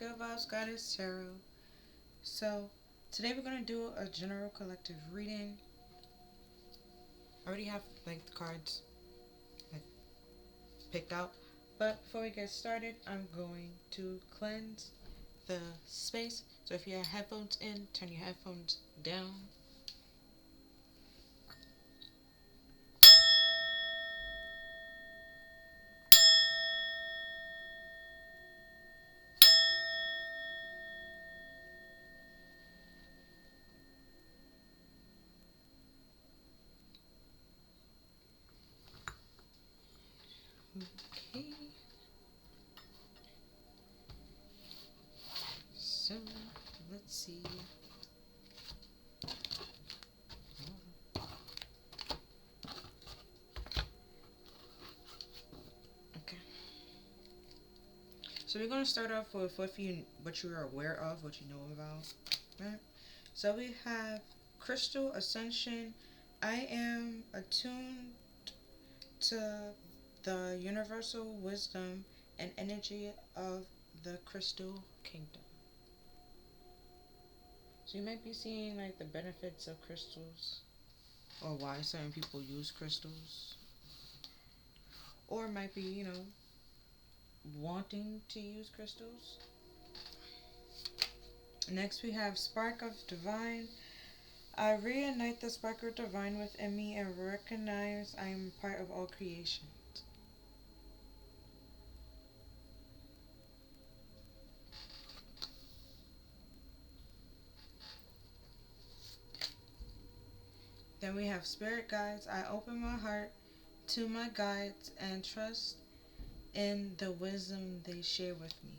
Good Vibes Goddess Tarot. So, today we're going to do a general collective reading. I already have like the cards like picked out. But before we get started, I'm going to cleanse the space. So if you have headphones in, turn your headphones down. Okay. So, let's see. Okay. So we're going to start off with what you are aware of, what you know about. Right? So we have Crystal Ascension. I am attuned to the universal wisdom and energy of the Crystal Kingdom. So you might be seeing like the benefits of crystals or why certain people use crystals. Or might be, wanting to use crystals. Next we have Spark of Divine. I reignite the spark of divine within me and recognize I am part of all creation. Then we have Spirit Guides. I open my heart to my guides and trust in the wisdom they share with me.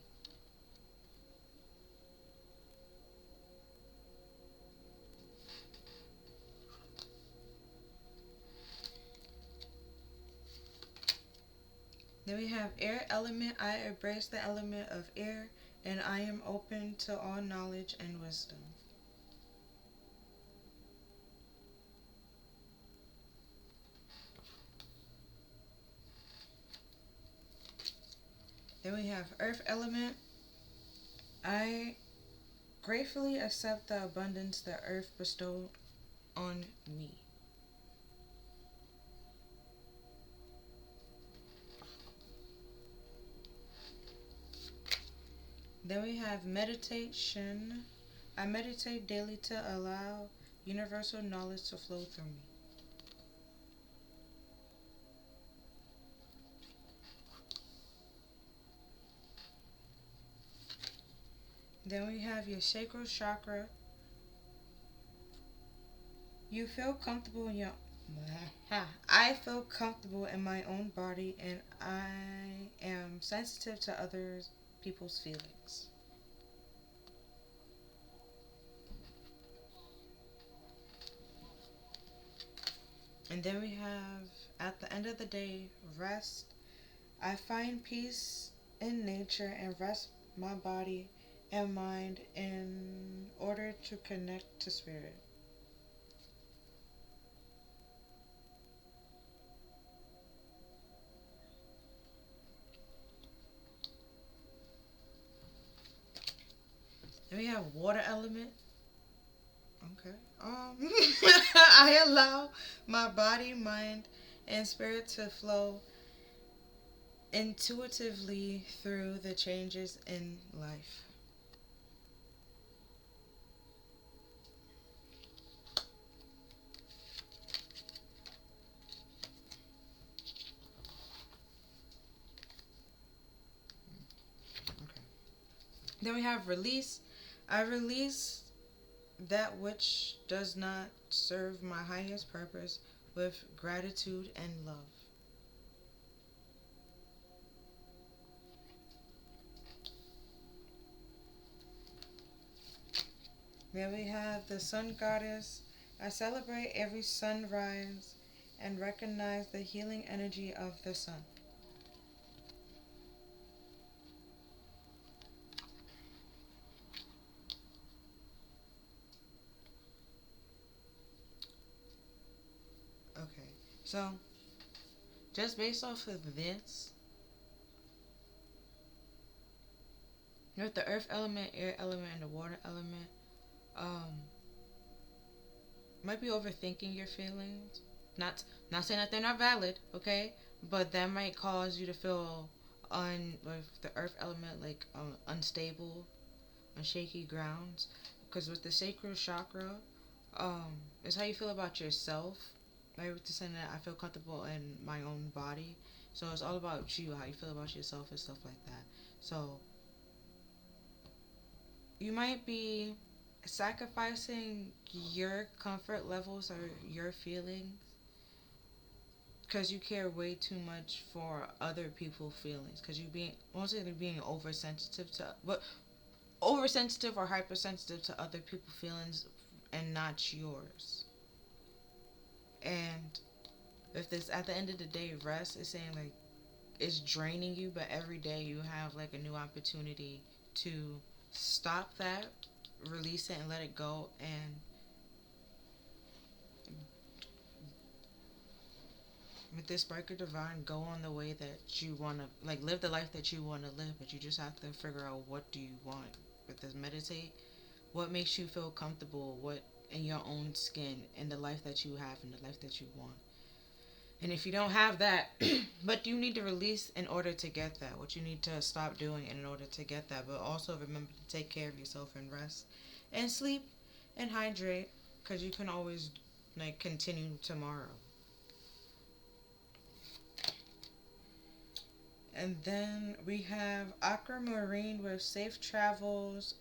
Then we have Air Element. I embrace the element of air and I am open to all knowledge and wisdom. Then we have Earth Element. I gratefully accept the abundance that Earth bestowed on me. Then we have Meditation. I meditate daily to allow universal knowledge to flow through me. Then we have your sacral chakra. You feel comfortable in your I feel comfortable in my own body and I am sensitive to other people's feelings. And then we have at the end of the day, rest. I find peace in nature and rest my body and mind in order to connect to spirit. Then we have water element. Okay. I allow my body, mind, and spirit to flow intuitively through the changes in life. Okay. Then we have release. I release that which does not serve my highest purpose with gratitude and love. Then we have the Sun Goddess. I celebrate every sunrise and recognize the healing energy of the sun. Okay, so just based off of this, With the earth element, air element, and the water element, um, might be overthinking your feelings. Not saying that they're not valid, okay? But that might cause you to feel with the earth element, like unstable on shaky grounds. Because with the sacral chakra, it's how you feel about yourself. Right, with the saying that I feel comfortable in my own body. So it's all about you, how you feel about yourself and stuff like that. So you might be sacrificing your comfort levels or your feelings because you care way too much for other people's feelings, because you being mostly being oversensitive to but oversensitive or hypersensitive to other people's feelings and not yours. And if this at the end of the day, rest is saying like it's draining you, but every day you have like a new opportunity to stop that, release it and let it go, and with this Sparker Divine, go on the way that you want to, like, live the life that you want to live, but you just have to figure out what do you want. With this meditate, what makes you feel comfortable, what in your own skin, and the life that you have and the life that you want. And if you don't have that, but you need to release in order to get that, what you need to stop doing in order to get that, but also remember to take care of yourself and rest and sleep and hydrate, because you can always like continue tomorrow. And then we have Aquamarine with Safe Travels,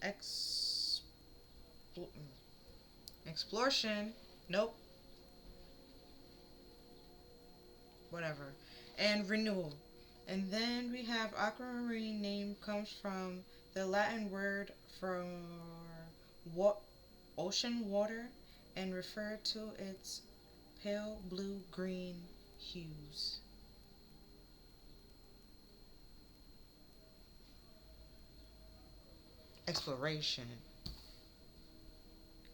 Exploration, nope, whatever, and Renewal. And then we have Aquamarine, name comes from the Latin word for what ocean water and refer to its pale blue green hues. Exploration.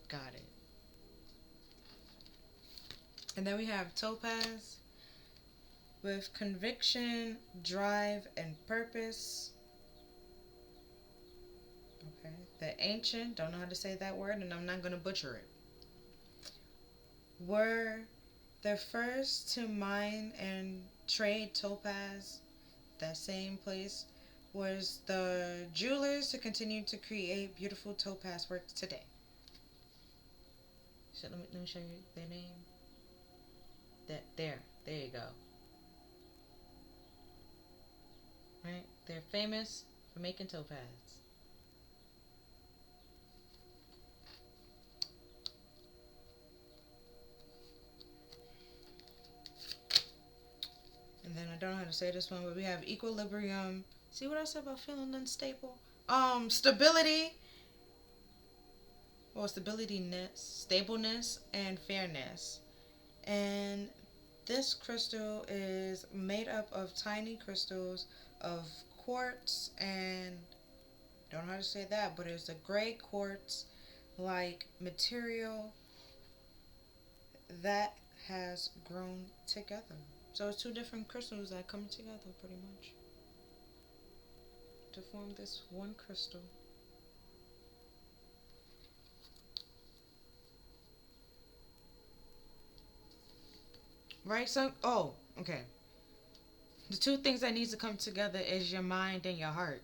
Got it. And then we have Topaz with conviction, drive, and purpose. Okay. The ancient, don't know how to say that word, and I'm not going to butcher it, were the first to mine and trade topaz. That same place was the jewelers to continue to create beautiful topaz works today. So let me show you their name. There you go. Right? They're famous for making topaz. And then I don't know how to say this one, but we have equilibrium. See what I said about feeling unstable? Stability. Well, stableness, and fairness. And this crystal is made up of tiny crystals of quartz and don't know how to say that, but it's a gray quartz like material that has grown together. So it's two different crystals that come together pretty much to form this one crystal. Right? So, oh, okay. The two things that needs to come together is your mind and your heart.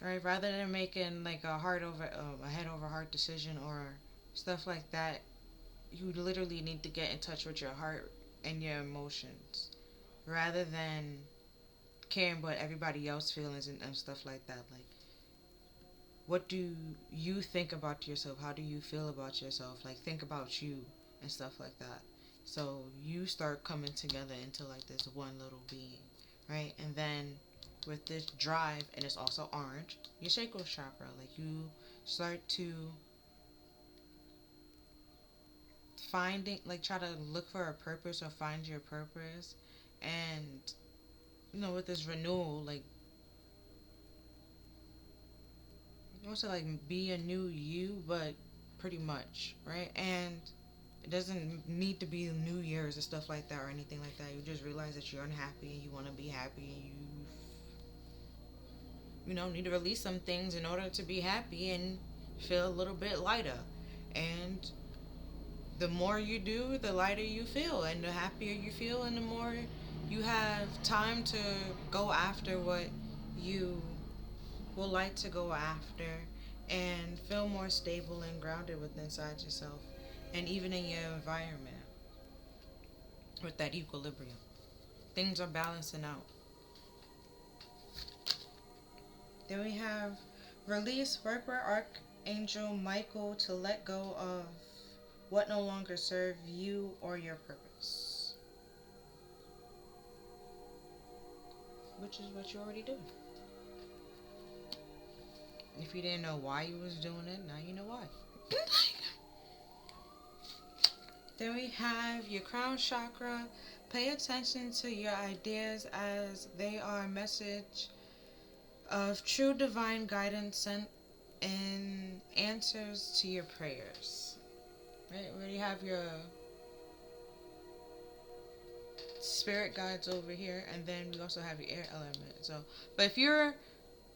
Right? Rather than making like a head over heart decision or stuff like that, you literally need to get in touch with your heart and your emotions rather than caring what everybody else feelings and stuff like that. Like, what do you think about yourself? How do you feel about yourself? Like, think about you and stuff like that. So you start coming together into like this one little being, right? And then with this drive, and it's also orange, your sacral chakra, like you start to finding, like, try to look for a purpose or find your purpose. And with this renewal, like, also like be a new you, but pretty much, right? And it doesn't need to be New Year's and stuff like that or anything like that. You just realize that you're unhappy and you want to be happy, and need to release some things in order to be happy and feel a little bit lighter. And the more you do, the lighter you feel, and the happier you feel, and the more you have time to go after what you will like to go after, and feel more stable and grounded within inside yourself, and even in your environment with that equilibrium. Things are balancing out. Then we have release, work with Archangel Michael to let go of what no longer serves you or your purpose, which is what you already do. If you didn't know why you was doing it, now you know why. Then we have your crown chakra. Pay attention to your ideas as they are a message of true divine guidance sent in answers to your prayers. Right? We already have your spirit guides over here, and then we also have your air element. So, but if you're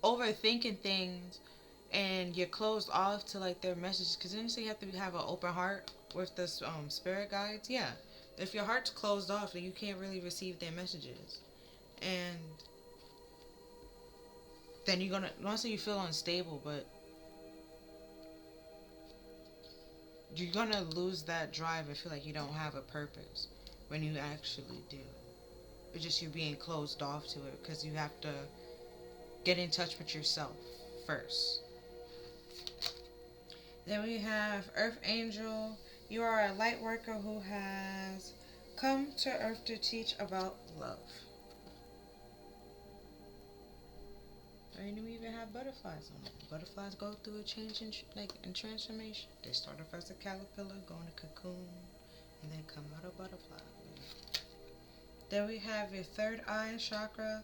overthinking things and you're closed off to like their messages, because then you say you have to have an open heart with this spirit guides. Yeah, if your heart's closed off, then you can't really receive their messages, and then you're gonna, not say you feel unstable, but you're gonna lose that drive and feel like you don't have a purpose when you actually do. It's just you being closed off to it because you have to get in touch with yourself first. Then we have Earth Angel. You are a light worker who has come to Earth to teach about love. And we even have butterflies on it. Butterflies go through a change in transformation. They start off as a caterpillar, go in a cocoon, and then come out a butterfly. Then we have your third eye chakra.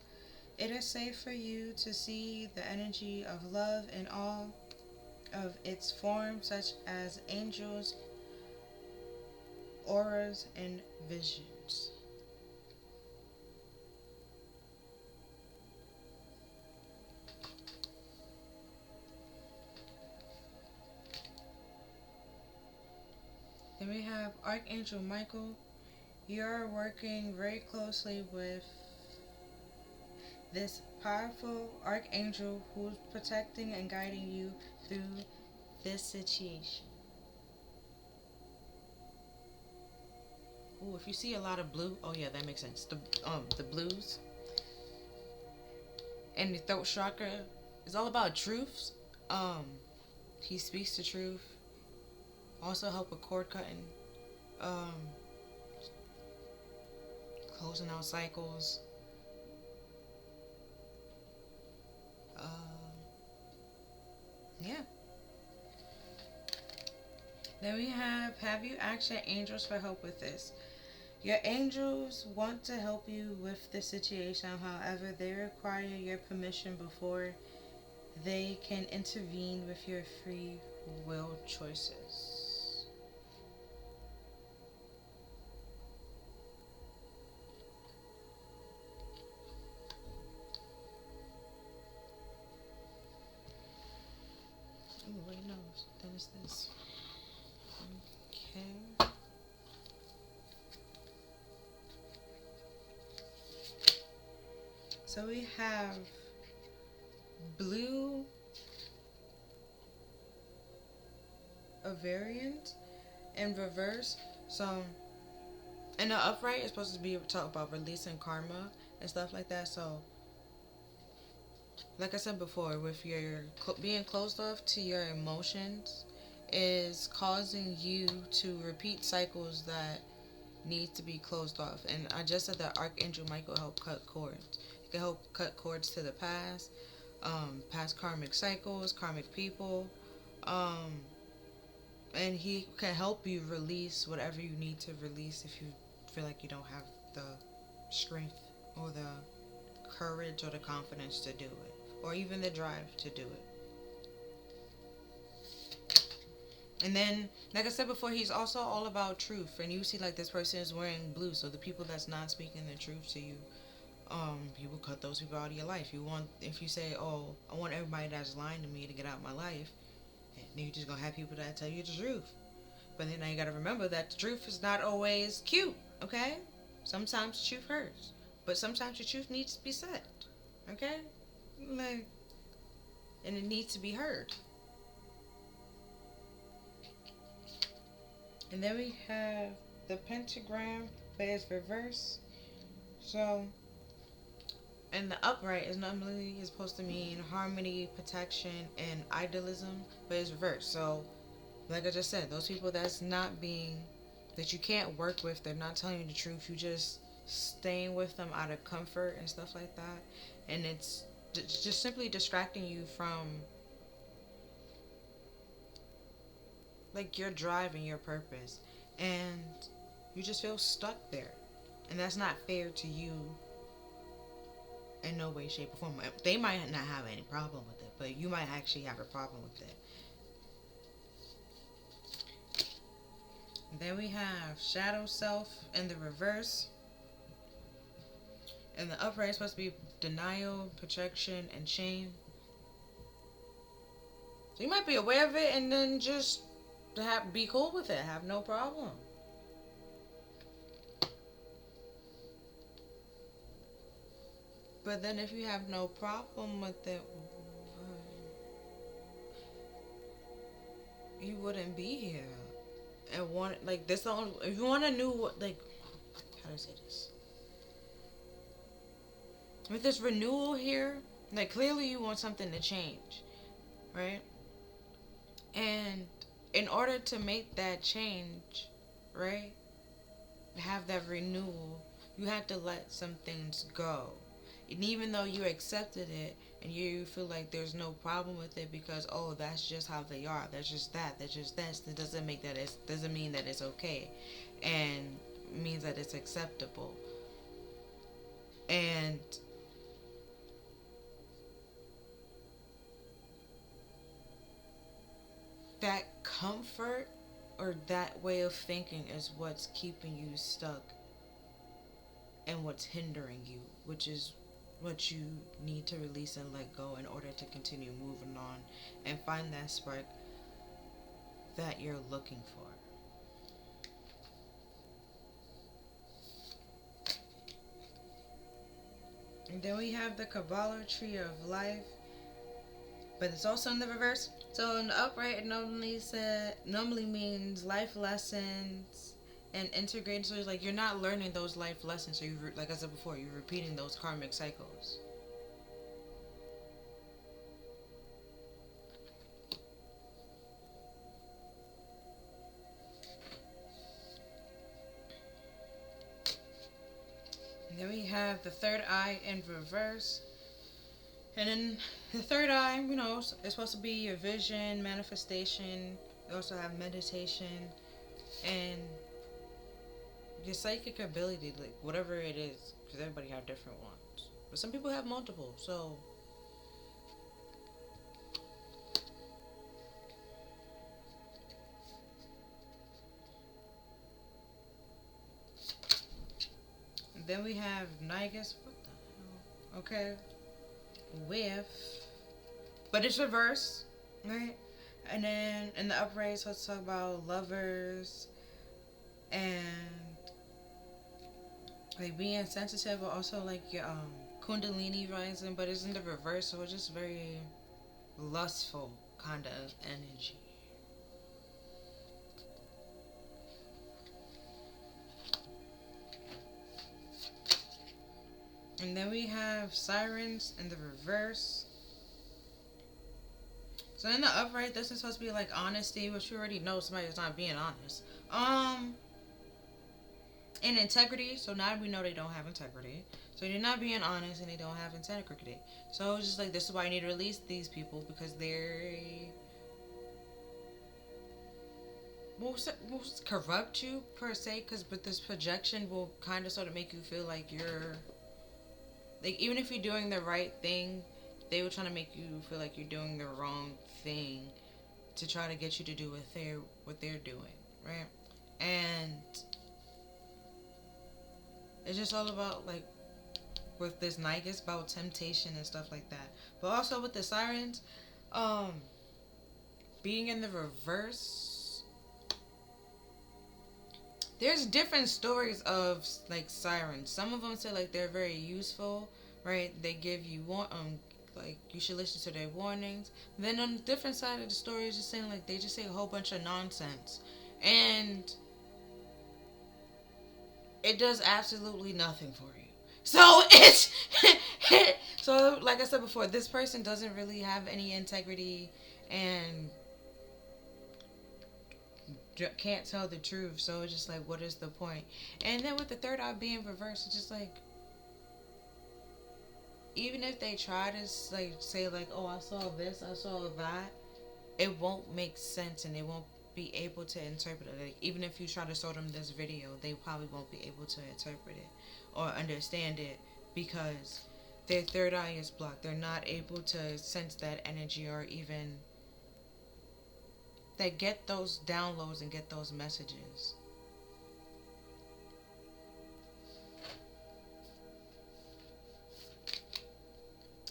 It is safe for you to see the energy of love in all of its forms, such as angels, auras, and visions. Then we have Archangel Michael. You're working very closely with this powerful archangel who's protecting and guiding you through this situation. Ooh, if you see a lot of blue, oh yeah, that makes sense. The blues and the throat chakra is all about truths. He speaks the truth. Also help with cord cutting, closing out cycles. Yeah. Then we have you ask your angels for help with this. Your angels want to help you with the situation, however, they require your permission before they can intervene with your free will choices. Ooh, wait, no, then it's this. Okay. So we have blue, a variant, in reverse. So in the upright, it's supposed to be talk about releasing karma and stuff like that. So like I said before, with your being closed off to your emotions is causing you to repeat cycles that need to be closed off. And I just said that Archangel Michael help cut cords. He can help cut cords to the past, past karmic cycles, karmic people, and he can help you release whatever you need to release if you feel like you don't have the strength or the courage or the confidence to do it, or even the drive to do it. And then, like I said before, he's also all about truth. And you see, like, this person is wearing blue, so the people that's not speaking the truth to you You will cut those people out of your life. If you say, oh, I want everybody that's lying to me to get out of my life, then you're just gonna have people that tell you the truth. But then now you gotta remember that the truth is not always cute, okay? Sometimes the truth hurts, but sometimes the truth needs to be said, okay? Like, and it needs to be heard. And then we have the pentagram, but it's reverse. So, and the upright is normally is supposed to mean harmony, protection, and idealism, but it's reversed. So, like I just said, those people that you can't work with, they're not telling you the truth. You just staying with them out of comfort and stuff like that, and it's just simply distracting you from like your drive and your purpose, and you just feel stuck there, and that's not fair to you in no way, shape, or form. They might not have any problem with it, but you might actually have a problem with it. Then we have shadow self in the reverse. And the upright is supposed to be denial, projection, and shame. So you might be aware of it and then just be cool with it. Have no problem. But then if you have no problem with it, you wouldn't be here. And want like this the only, if you want to know what, like, how do I say this? With this renewal here, like clearly you want something to change, right? And in order to make that change, right, have that renewal, you have to let some things go. And even though you accepted it and you feel like there's no problem with it because, oh, that's just how they are, that's just that's just this, it doesn't mean that it's okay, and means that it's acceptable. And that comfort or that way of thinking is what's keeping you stuck and what's hindering you, which is what you need to release and let go in order to continue moving on and find that spark that you're looking for. And then we have the Kabbalah tree of life, but it's also in the reverse. So in the upright, it normally means life lessons and integrated. So it's like you're not learning those life lessons. So like I said before, you're repeating those karmic cycles. And then we have the third eye in reverse. And then the third eye, it's supposed to be your vision, manifestation. You also have meditation and your psychic ability, like whatever it is, because everybody have different ones. But some people have multiple, so. And then we have Nigus. What the hell? Okay. With. But it's reverse, right? And then in the upright, so let's talk about lovers and like being sensitive, but also like your kundalini rising, but it's in the reverse, so it's just very lustful kind of energy. And then we have sirens in the reverse. So in the upright, this is supposed to be like honesty, which you already know somebody's not being honest. And integrity. So now we know they don't have integrity. So they're not being honest and they don't have integrity. So it's just like, this is why you need to release these people, because they're will corrupt you per se, but this projection will kind of sort of make you feel like you're like, even if you're doing the right thing, they were trying to make you feel like you're doing the wrong thing to try to get you to do what they're doing, right? And it's just all about like with this night, it's about temptation and stuff like that. But also with the sirens, um, being in the reverse, there's different stories of like sirens. Some of them say like they're very useful, right? They give you like you should listen to their warnings. Then on the different side of the story is just saying like they just say a whole bunch of nonsense, and it does absolutely nothing for you. So it's so like I said before, this person doesn't really have any integrity and can't tell the truth. So it's just like, what is the point? And then with the third eye being reversed, it's just like, even if they try to like say like, oh, I saw this, I saw that, it won't make sense and they won't be able to interpret it. Like, even if you try to show them this video, they probably won't be able to interpret it or understand it because their third eye is blocked. They're not able to sense that energy or even that get those downloads and get those messages.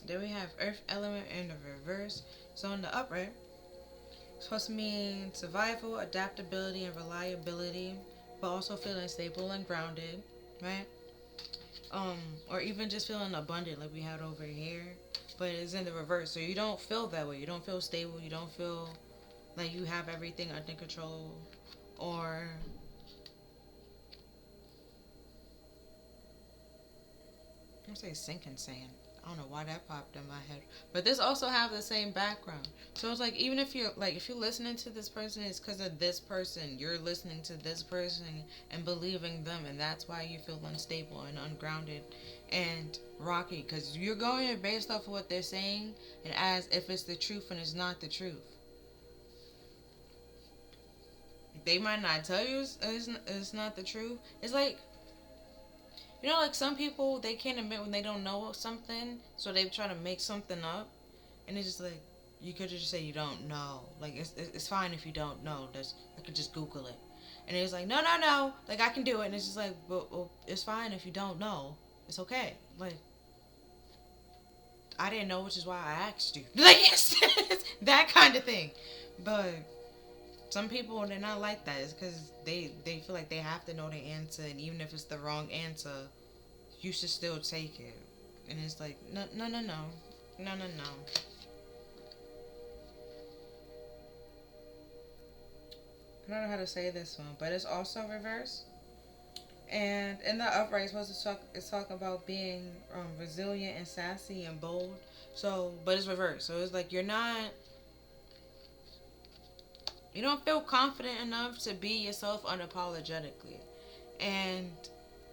Then we have earth element in the reverse. So in the upright, it's supposed to mean survival, adaptability, and reliability, but also feeling stable and grounded, right? Or even just feeling abundant like we had over here, but it's in the reverse. So you don't feel that way. You don't feel stable. You don't feel like you have everything under control, or I'm gonna say sinking sand. I don't know why that popped in my head, but this also have the same background. So it's like even if you're like if you're listening to this person, it's because of this person. You're listening to this person and believing them, and that's why you feel unstable and ungrounded and rocky because you're going based off of what they're saying and as if it's the truth and it's not the truth. They might not tell you it's not the truth. It's like, you know, like some people, they can't admit when they don't know something, so they try to make something up. And it's just like, you could just say you don't know. Like, it's fine if you don't know. I could just Google it. And it's like, no, no, no. Like, I can do it. And it's just like, well, it's fine if you don't know. It's okay. Like, I didn't know, which is why I asked you. Like, it's that kind of thing. But some people, they're not like that. It's because they feel like they have to know the answer, and even if it's the wrong answer, you should still take it. And it's like, no, no, no, no, no, no, no. I don't know how to say this one, but it's also reverse. And in the upright, it's supposed to talk about being resilient and sassy and bold. So, but it's reverse. So it's like you don't feel confident enough to be yourself unapologetically. And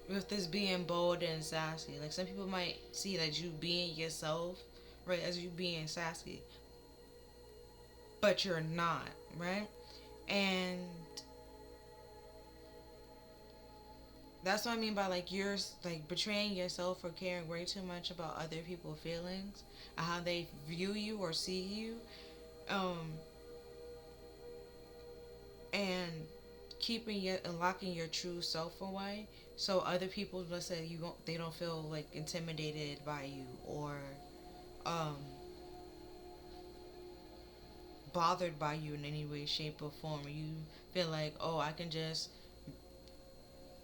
with this being bold and sassy, like some people might see that you being yourself, right, as you being sassy, but you're not, right? And that's what I mean by like you're like betraying yourself or caring way too much about other people's feelings and how they view you or see you. Um, and keeping your and locking your true self away so other people, let's say they don't feel like intimidated by you or um bothered by you in any way shape or form. You feel like, oh, I can just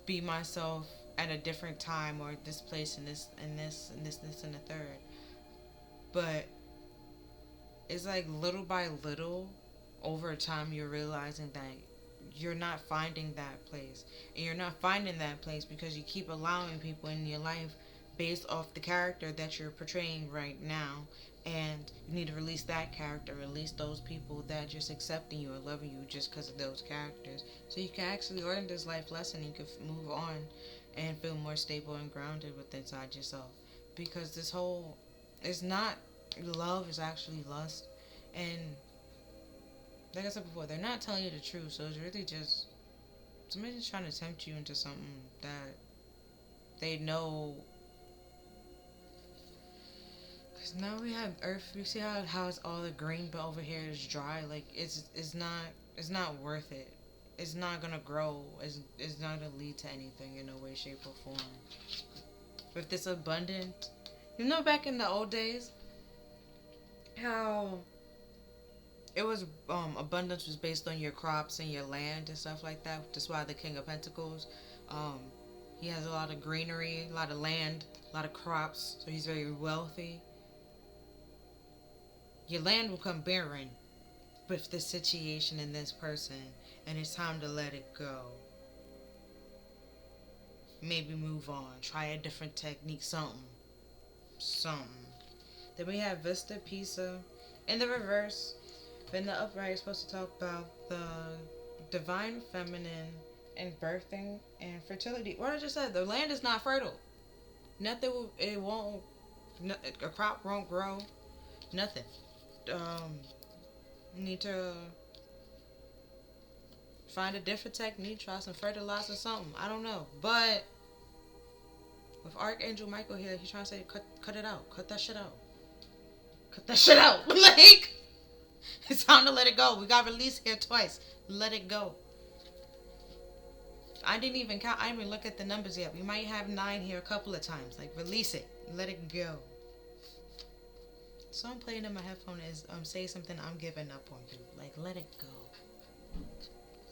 be myself at a different time or this place and this and this and this and the third. But it's like little by little over time you're realizing that you're not finding that place. And you're not finding that place because you keep allowing people in your life based off the character that you're portraying right now. And you need to release that character, release those people that just accepting you or loving you just because of those characters. So you can actually learn this life lesson. You can move on and feel more stable and grounded within inside yourself. Because this whole, it's not love, it's actually lust. And like I said before, they're not telling you the truth, so it's really just somebody just trying to tempt you into something that they know. Cause now we have Earth. You see how it's all the green, but over here it's dry. Like it's not worth it. It's not gonna grow. It's not gonna lead to anything in no way, shape, or form. with this abundant. You know, back in the old days, how it was abundance was based on your crops and your land and stuff like that. That's why the King of Pentacles, um, he has a lot of greenery, a lot of land, a lot of crops, so he's very wealthy. Your land will come barren with this situation and this person, and it's time to let it go. Maybe move on, try a different technique, something. Then we have Vista Pisa in the reverse. But in the upright, it's supposed to talk about the divine feminine and birthing and fertility. What I just said, the land is not fertile. Nothing will, it won't, no, a crop won't grow. Nothing. You need to find a different technique, try some fertilizer, something. I don't know. But with Archangel Michael here, he's trying to say, cut it out. Cut that shit out. Cut that shit out. Like, it's time to let it go. We got released here twice. Let it go. I didn't even count. I didn't even look at the numbers yet. We might have 9 here a couple of times. Like, release it. Let it go. Song playing in my headphone is say something, I'm giving up on you. Like, let it go.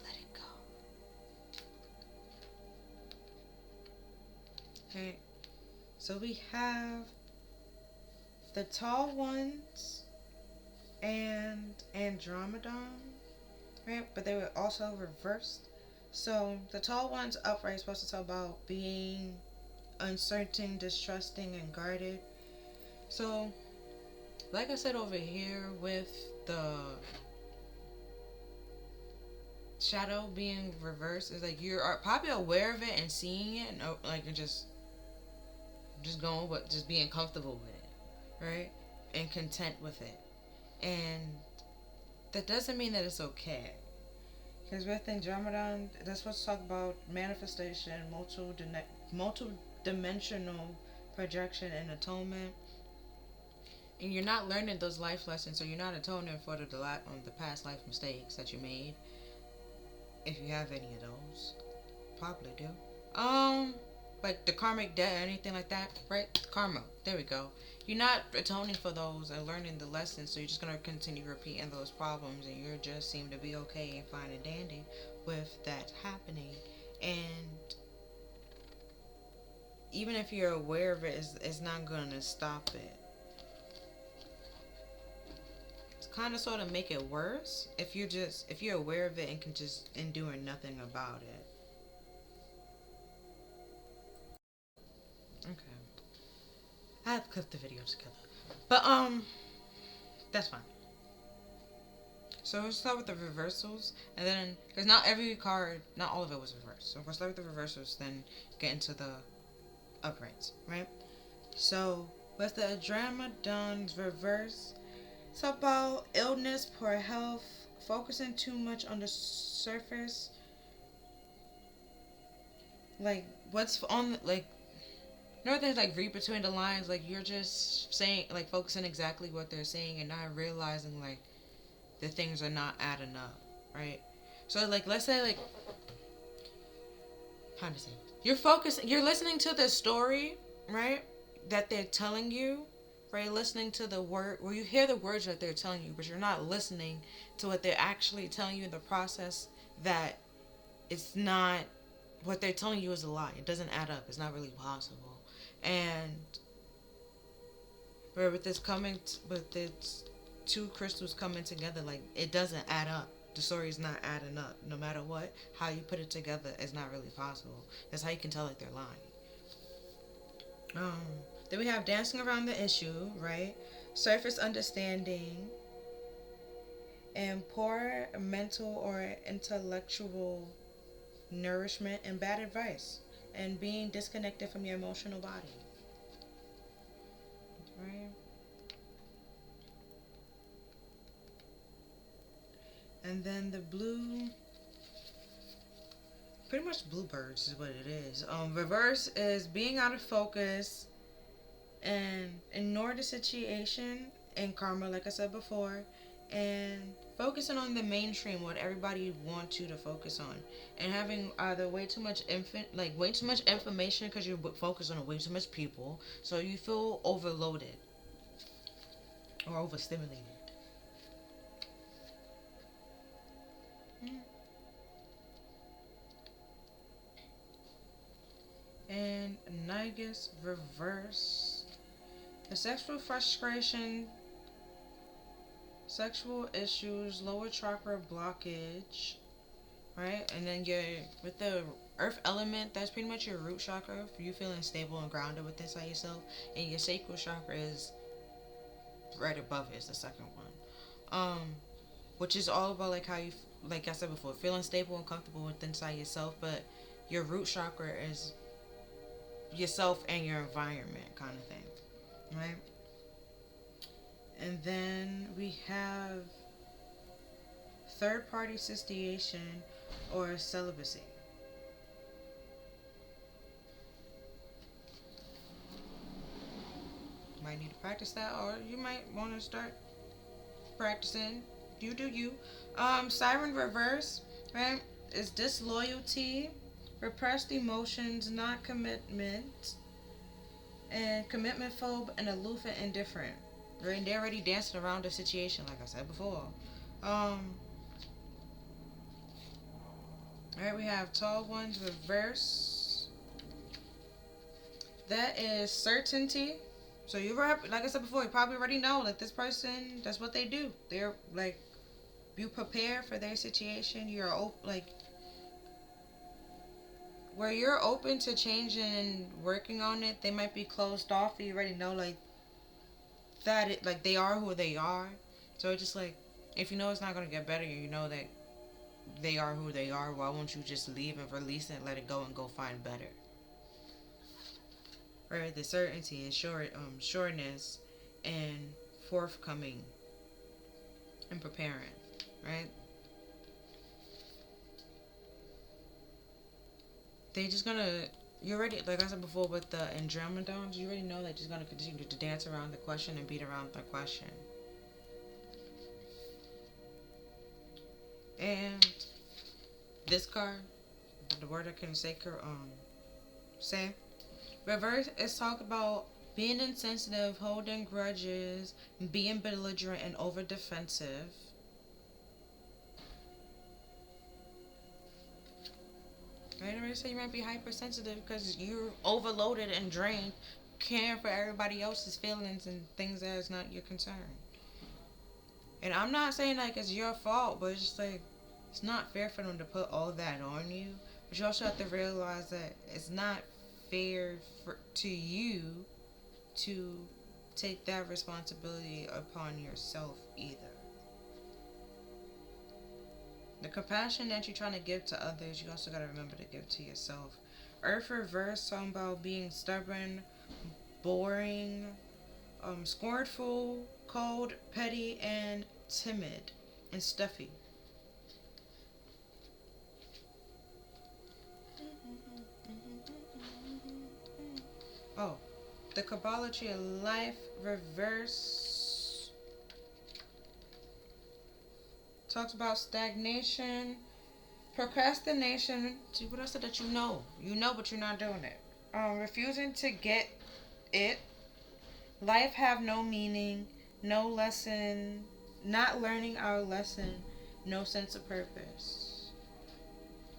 Let it go. Okay. So we have the tall ones and Andromedon, right? But they were also reversed. So the tall ones upright is supposed to talk about being uncertain, distrusting, and guarded. So, like I said over here with the shadow being reversed, is like you're probably aware of it and seeing it, and like you're just going, but just being comfortable with it, right? And content with it. And that doesn't mean that it's okay. Because with Andromedon, that's supposed to talk about manifestation, multi-dimensional projection, and atonement. And you're not learning those life lessons, so you're not atoning for the past life mistakes that you made. If you have any of those, probably do. Like the karmic debt or anything like that, right? Karma. There we go. You're not atoning for those and learning the lessons, so you're just gonna continue repeating those problems, and you just seem to be okay and fine and dandy with that happening. And even if you're aware of it, it's not gonna stop it. It's kind of sort of make it worse if you're aware of it and can just doing nothing about it. Okay. I have to clip the video together. But, that's fine. So we'll start with the reversals, and then, because not every card, not all of it was reversed. So we'll start with the reversals, then get into the uprights, right? So, with the Andromedon's reverse, it's about illness, poor health, focusing too much on the surface. Like, what's on, like, another thing is like read between the lines, like you're just saying, like focusing exactly what they're saying and not realizing like the things are not adding up, right? So like let's say like how to say you're listening to the story, right? That they're telling you, right? Listening to the word, well you hear the words that they're telling you, but you're not listening to what they're actually telling you in the process, that it's not what they're telling you is a lie. It doesn't add up. It's not really possible. And with this two crystals coming together, like it doesn't add up. The story's not adding up. No matter what, how you put it together is not really possible. That's how you can tell like they're lying. Then we have dancing around the issue, right? Surface understanding and poor mental or intellectual nourishment and bad advice, and being disconnected from your emotional body, right? And then the blue, pretty much bluebirds is what it is. Reverse is being out of focus and ignore the situation and karma, like I said before, and focusing on the mainstream, what everybody wants you to focus on, and having either way too much information because you're focused on way too much people, so you feel overloaded or overstimulated. Mm. And Nigus reverse. The sexual frustration, sexual issues, lower chakra blockage, right? And then your with the earth element, that's pretty much your root chakra for you feeling stable and grounded within inside yourself. And your sacral chakra is right above it, is the second one. Which is all about like how you, like I said before, feeling stable and comfortable within inside yourself. But your root chakra is yourself and your environment, kind of thing, right? And then we have third party cysteition or celibacy. Might need to practice that, or you might want to start practicing. You do you. Siren reverse, right? Is disloyalty, repressed emotions, not commitment, and commitment phobe and aloof and indifferent. Right? They're already dancing around the situation, like I said before. Alright, we have tall ones reverse. That is certainty. So you like I said before, you probably already know, like this person, that's what they do. They're like, you prepare for their situation. You're like, where you're open to changing and working on it, they might be closed off. You already know, like that. Like they are who they are. So it's just like, if you know it's not gonna get better, you know that they are who they are. Why won't you just leave and release it, and let it go, and go find better? Right, the certainty and sureness and forthcoming and preparing, right? They just gonna, you already, like I said before with the Andromedons, you already know they're just gonna continue to dance around the question and beat around the question. And this card, the word I can say, reverse is talk about being insensitive, holding grudges, being belligerent and over defensive. Right? I say you might be hypersensitive because you're overloaded and drained, caring for everybody else's feelings and things that is not your concern. And I'm not saying like it's your fault, but it's just like it's not fair for them to put all that on you. But you also have to realize that it's not fair to you to take that responsibility upon yourself either. The compassion that you're trying to give to others, you also got to remember to give to yourself. Earth reverse, talking about being stubborn, boring, scornful, cold, petty, and timid, and stuffy. Oh, the Kabbalah tree of life reverse talks about stagnation, procrastination. See what I said that you know. You know, but you're not doing it. Refusing to get it. Life have no meaning, no lesson, not learning our lesson, no sense of purpose.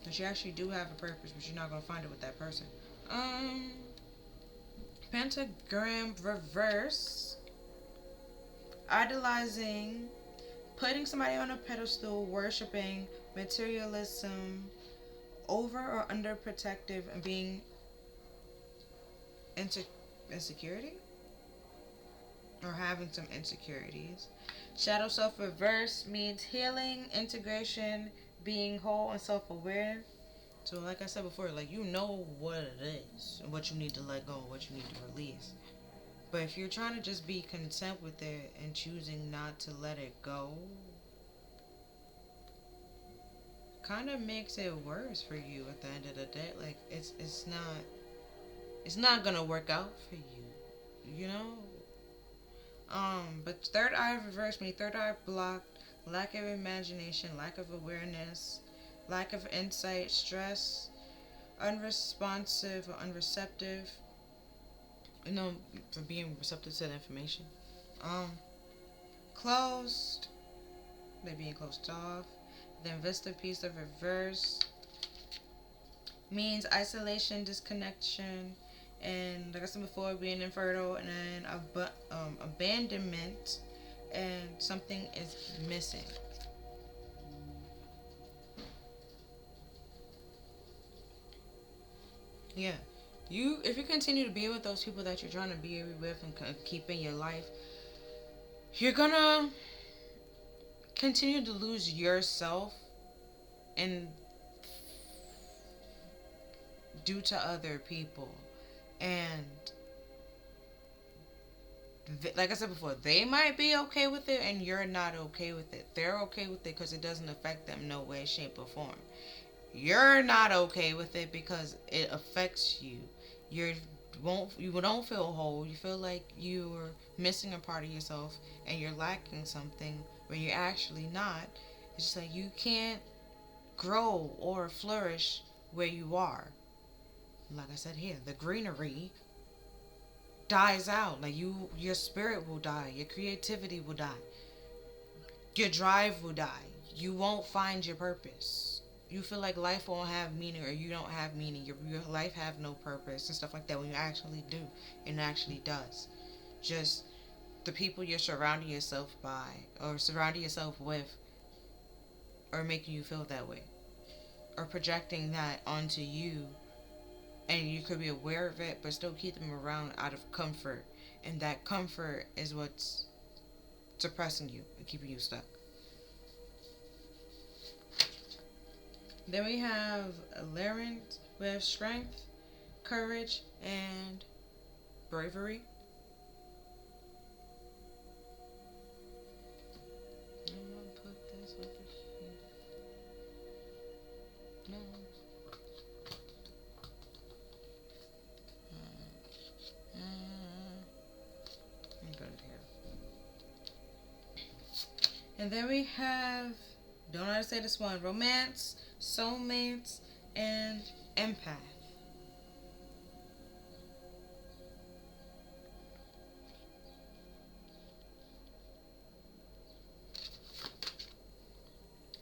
But you actually do have a purpose, but you're not gonna find it with that person. Pentagram reverse. Idolizing, putting somebody on a pedestal, worshiping, materialism, over or under protective, and being insecurity or having some insecurities. Shadow self reverse means healing, integration, being whole and self-aware. So like I said before, like you know what it is and what you need to let go and what you need to release. But if you're trying to just be content with it and choosing not to let it go, kind of makes it worse for you at the end of the day. Like it's not gonna work out for you, you know. But third eye reverse me, third eye blocked. lack of imagination, lack of awareness, lack of insight, stress, unresponsive or unreceptive, for being receptive to the information. Um, Closed, they being closed off. The invested piece of reverse means isolation, disconnection, and like I said before, being infertile, and then abandonment, and something is missing. Yeah. If you continue to be with those people that you're trying to be with and keep in your life, you're gonna continue to lose yourself and due to other people. And like I said before, they might be okay with it and you're not okay with it. They're okay with it because it doesn't affect them no way, shape, or form. You're not okay with it because it affects you. You don't feel whole. You feel like you're missing a part of yourself and you're lacking something when you're actually not. It's just like you can't grow or flourish where you are. Like I said here, the greenery dies out. Like your spirit will die. Your creativity will die. Your drive will die. You won't find your purpose. You feel like life won't have meaning, or you don't have meaning. Your life have no purpose and stuff like that. When you actually do, it actually does. Just the people you're surrounding yourself by, or surrounding yourself with, are making you feel that way, or projecting that onto you. And you could be aware of it, but still keep them around out of comfort. And that comfort is what's suppressing you and keeping you stuck. Then we have Larenz with strength, courage, and bravery. I'm gonna put this over here. No. And then we have, don't know how to say this one, romance, soulmates, and empath.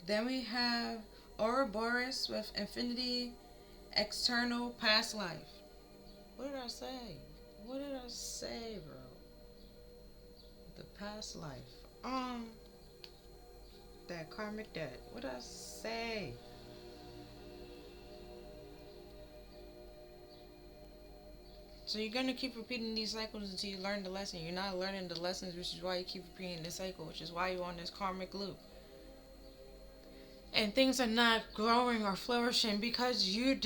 Then we have Ouroboros with infinity, external, past life. What did I say? What did I say, bro? The past life. That karmic debt. What did I say? So you're gonna keep repeating these cycles until you learn the lesson. You're not learning the lessons, which is why you keep repeating this cycle, which is why you're on this karmic loop. And things are not growing or flourishing because you're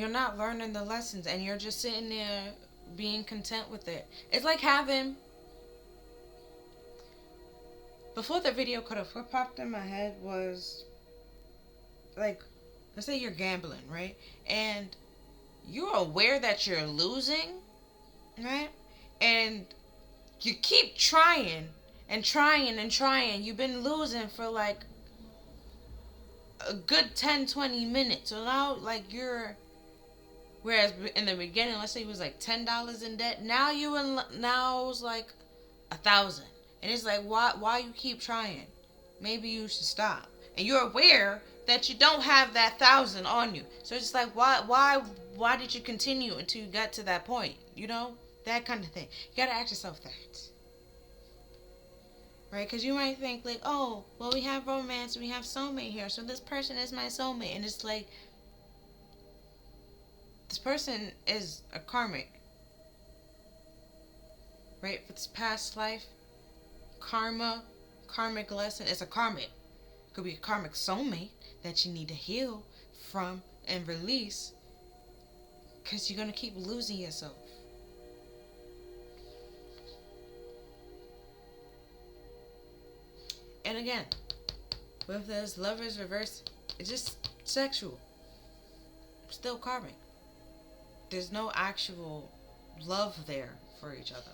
not learning the lessons, and you're just sitting there being content with it. It's like having, before the video could have, what popped in my head was, like, let's say you're gambling, right? And you're aware that you're losing, right? And you keep trying and trying and trying. You've been losing for like a good 10-20 minutes. So now, like, whereas in the beginning, let's say it was like $10 in debt. Now now it's like 1,000. And it's like, why you keep trying? Maybe you should stop. And you're aware that you don't have that 1,000 on you. So it's like, why did you continue until you got to that point? You know, that kind of thing. You gotta ask yourself that, right? Because you might think like, oh, well, we have romance, we have soulmate here, so this person is my soulmate, and it's like, this person is a karmic, right? For this past life, karmic lesson. It's a karmic. Could be a karmic soulmate that you need to heal from and release, because you're gonna keep losing yourself. And again, with this lovers reverse, it's just sexual. Still karmic. There's no actual love there for each other.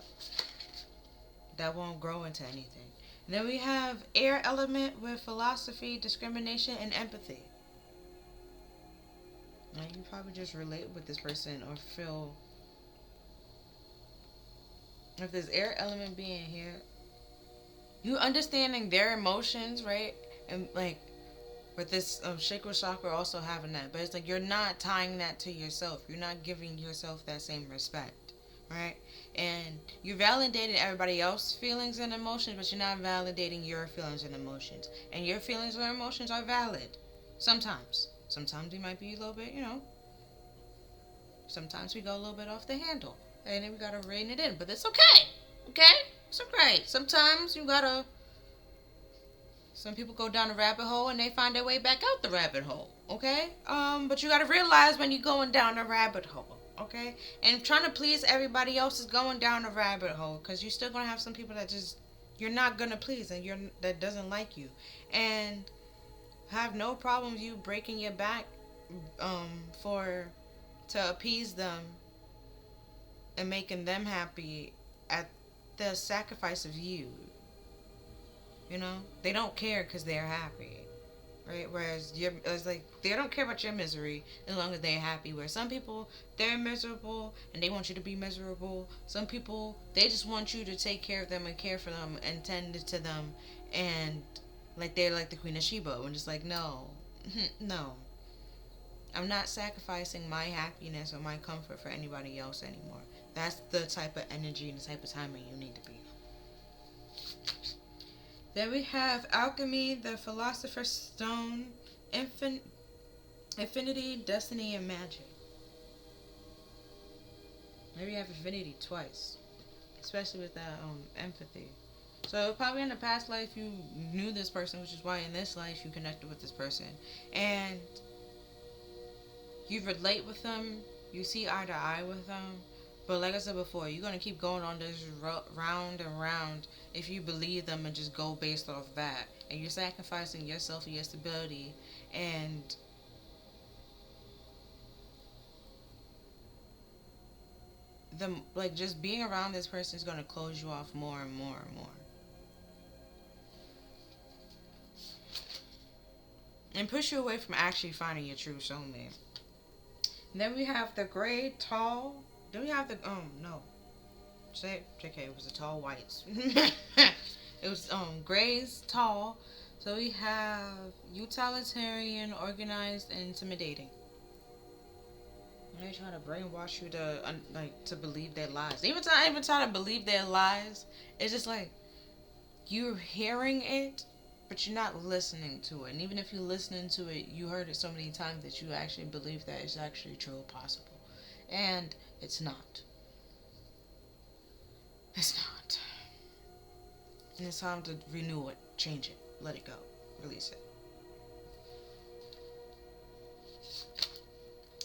That won't grow into anything. Then we have air element with philosophy, discrimination, and empathy. Like you probably just relate with this person or feel if there's air element being here, you understanding their emotions, right? And like with this Shakur chakra also having that, but it's like you're not tying that to yourself. You're not giving yourself that same respect, right? And you're validating everybody else's feelings and emotions, but you're not validating your feelings and emotions. And your feelings or emotions are valid. Sometimes. Sometimes we might be a little bit, sometimes we go a little bit off the handle. And then we gotta rein it in. But it's okay. Okay? It's okay. Sometimes you gotta. Some people go down a rabbit hole and they find their way back out the rabbit hole. Okay? But you gotta realize when you're going down a rabbit hole. Okay? And trying to please everybody else is going down a rabbit hole. Because you're still gonna have some people that just. You're not gonna please and that doesn't like you. And have no problems you breaking your back for to appease them and making them happy at the sacrifice of you. They don't care because they're happy, right? Whereas it's like they don't care about your misery as long as they're happy. Where some people they're miserable and they want you to be miserable. Some people they just want you to take care of them and care for them and tend to them, and like they're like the Queen of Sheba and just like no, no. I'm not sacrificing my happiness or my comfort for anybody else anymore. That's the type of energy and the type of timing you need to be. Then we have alchemy, the philosopher's stone, infinity, destiny, and magic. Maybe you have infinity twice, especially with that empathy. So probably in the past life you knew this person, which is why in this life you connected with this person, and you relate with them, you see eye to eye with them. But like I said before, you're gonna keep going on this round and round if you believe them and just go based off that, and you're sacrificing yourself and your stability, and just being around this person is gonna close you off more and more and more, and push you away from actually finding your true soulmate. And then we have the gray tall. Then we have the no. JK, it was the tall whites. It was grays tall. So we have utilitarian, organized, and intimidating. And they try to brainwash you to believe their lies. Even try to believe their lies. It's just like you're hearing it, but you're not listening to it. And even if you're listening to it, you heard it so many times that you actually believe that it's actually true or possible. And it's not. It's not. And it's time to renew it, change it, let it go, release it.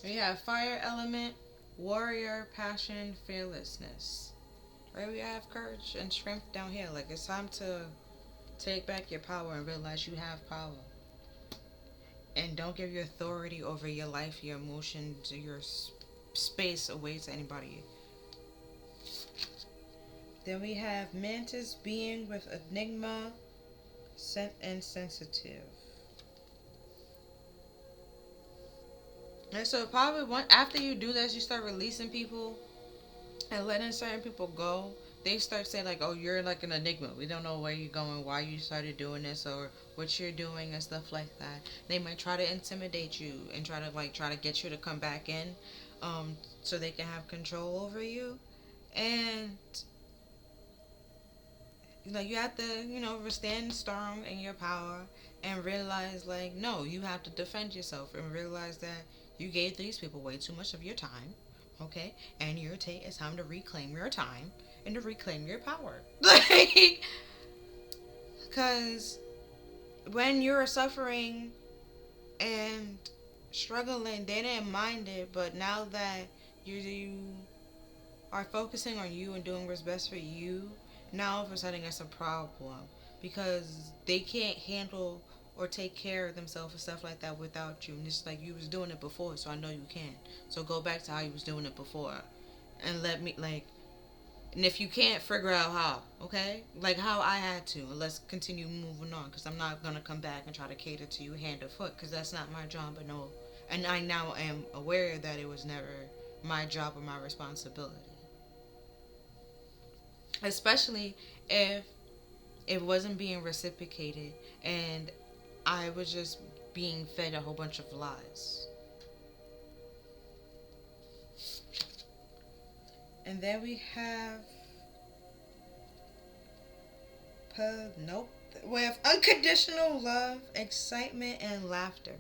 We have fire element, warrior, passion, fearlessness. Right? We have courage and strength down here. Like it's time to take back your power and realize you have power. And don't give your authority over your life, your emotions, your space away to anybody. Then we have mantis being with enigma, and sensitive. And so probably after you do this, you start releasing people and letting certain people go. They start saying like, "Oh, you're like an enigma. We don't know where you're going, why you started doing this, or what you're doing and stuff like that." They might try to intimidate you and try to get you to come back in, so they can have control over you, and like you have to stand strong in your power and realize like no, you have to defend yourself and realize that you gave these people way too much of your time, okay, and it's time to reclaim your time and to reclaim your power. Like because when you're suffering and struggling they didn't mind it, but now that you are focusing on you and doing what's best for you, now all of a sudden it's a problem because they can't handle or take care of themselves and stuff like that without you. And it's like you was doing it before, so I know you can. So go back to how you was doing it before, and let me And if you can't figure out how, okay, like how I had to, let's continue moving on, because I'm not gonna come back and try to cater to you hand or foot, because that's not my job. But no, and I now am aware that it was never my job or my responsibility, especially if it wasn't being reciprocated and I was just being fed a whole bunch of lies. And then we have nope, with unconditional love, excitement, and laughter.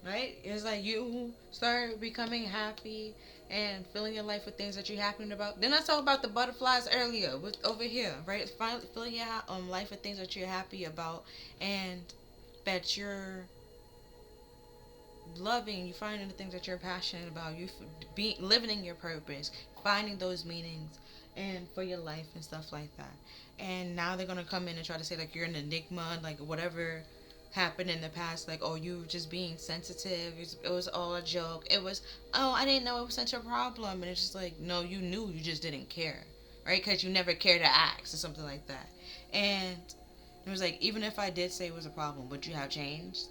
Right? It's like you start becoming happy and filling your life with things that you're happy about. Then I talked about the butterflies earlier with over here, right? Finally filling your life with things that you're happy about and that you're loving. You finding the things that you're passionate about. You living in your purpose, finding those meanings and for your life and stuff like that. And now they're gonna come in and try to say like you're an enigma, like whatever happened in the past, like, oh, you were just being sensitive, it was all a joke, it was, oh, I didn't know it was such a problem. And it's just like, no, you knew, you just didn't care, right? Because you never cared to ask or something like that. And it was like, even if I did say it was a problem, would you have changed?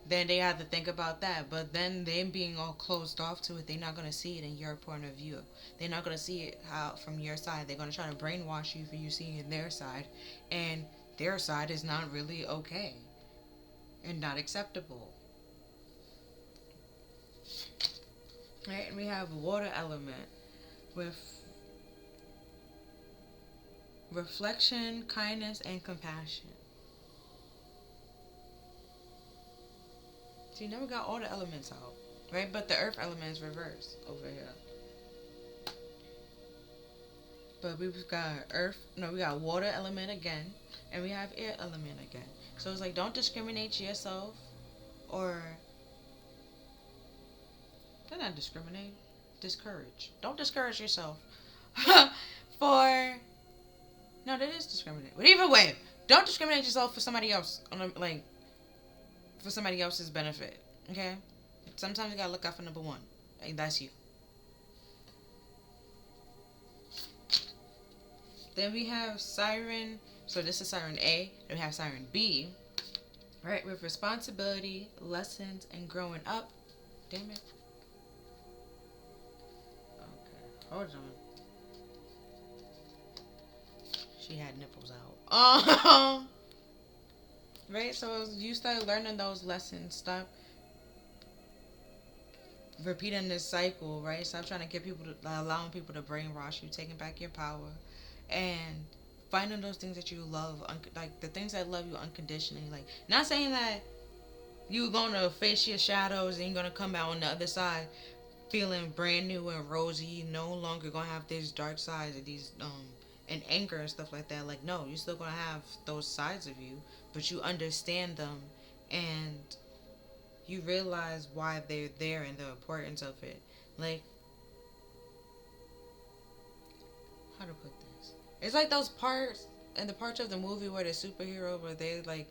Then they have to think about that. But then them being all closed off to it, they're not going to see it in your point of view. They're not going to see it how from your side. They're going to try to brainwash you for you seeing their side, and their side is not really okay and not acceptable. Right? And we have water element with reflection, kindness, and compassion. So you never got all the elements out, right? But the earth element is reversed over here. But we've got we got water element again, and we have air element again. So it's like, don't discriminate yourself, or they're not discriminate, discourage. Don't discourage yourself for, no, that is discriminate. But either way, don't discriminate yourself for somebody else for somebody else's benefit. Okay? Sometimes you gotta look out for number one. Like, that's you. Then we have siren. So this is siren A. Then we have siren B. Right? With responsibility, lessons, and growing up. Damn it. Okay. Hold on. She had nipples out. Right? So you start learning those lessons. Stop repeating this cycle, right? Stop trying to get people to, allowing people to brainwash you, taking back your power, and finding those things that you love, like the things that love you unconditionally. Like, not saying that you're gonna face your shadows and you're gonna come out on the other side feeling brand new and rosy, no longer gonna have these dark sides or these and anger and stuff like that. Like, no, you're still gonna have those sides of you, but you understand them and you realize why they're there and the importance of it. Like, how to put this? It's like those parts and the parts of the movie where the superhero, where they like,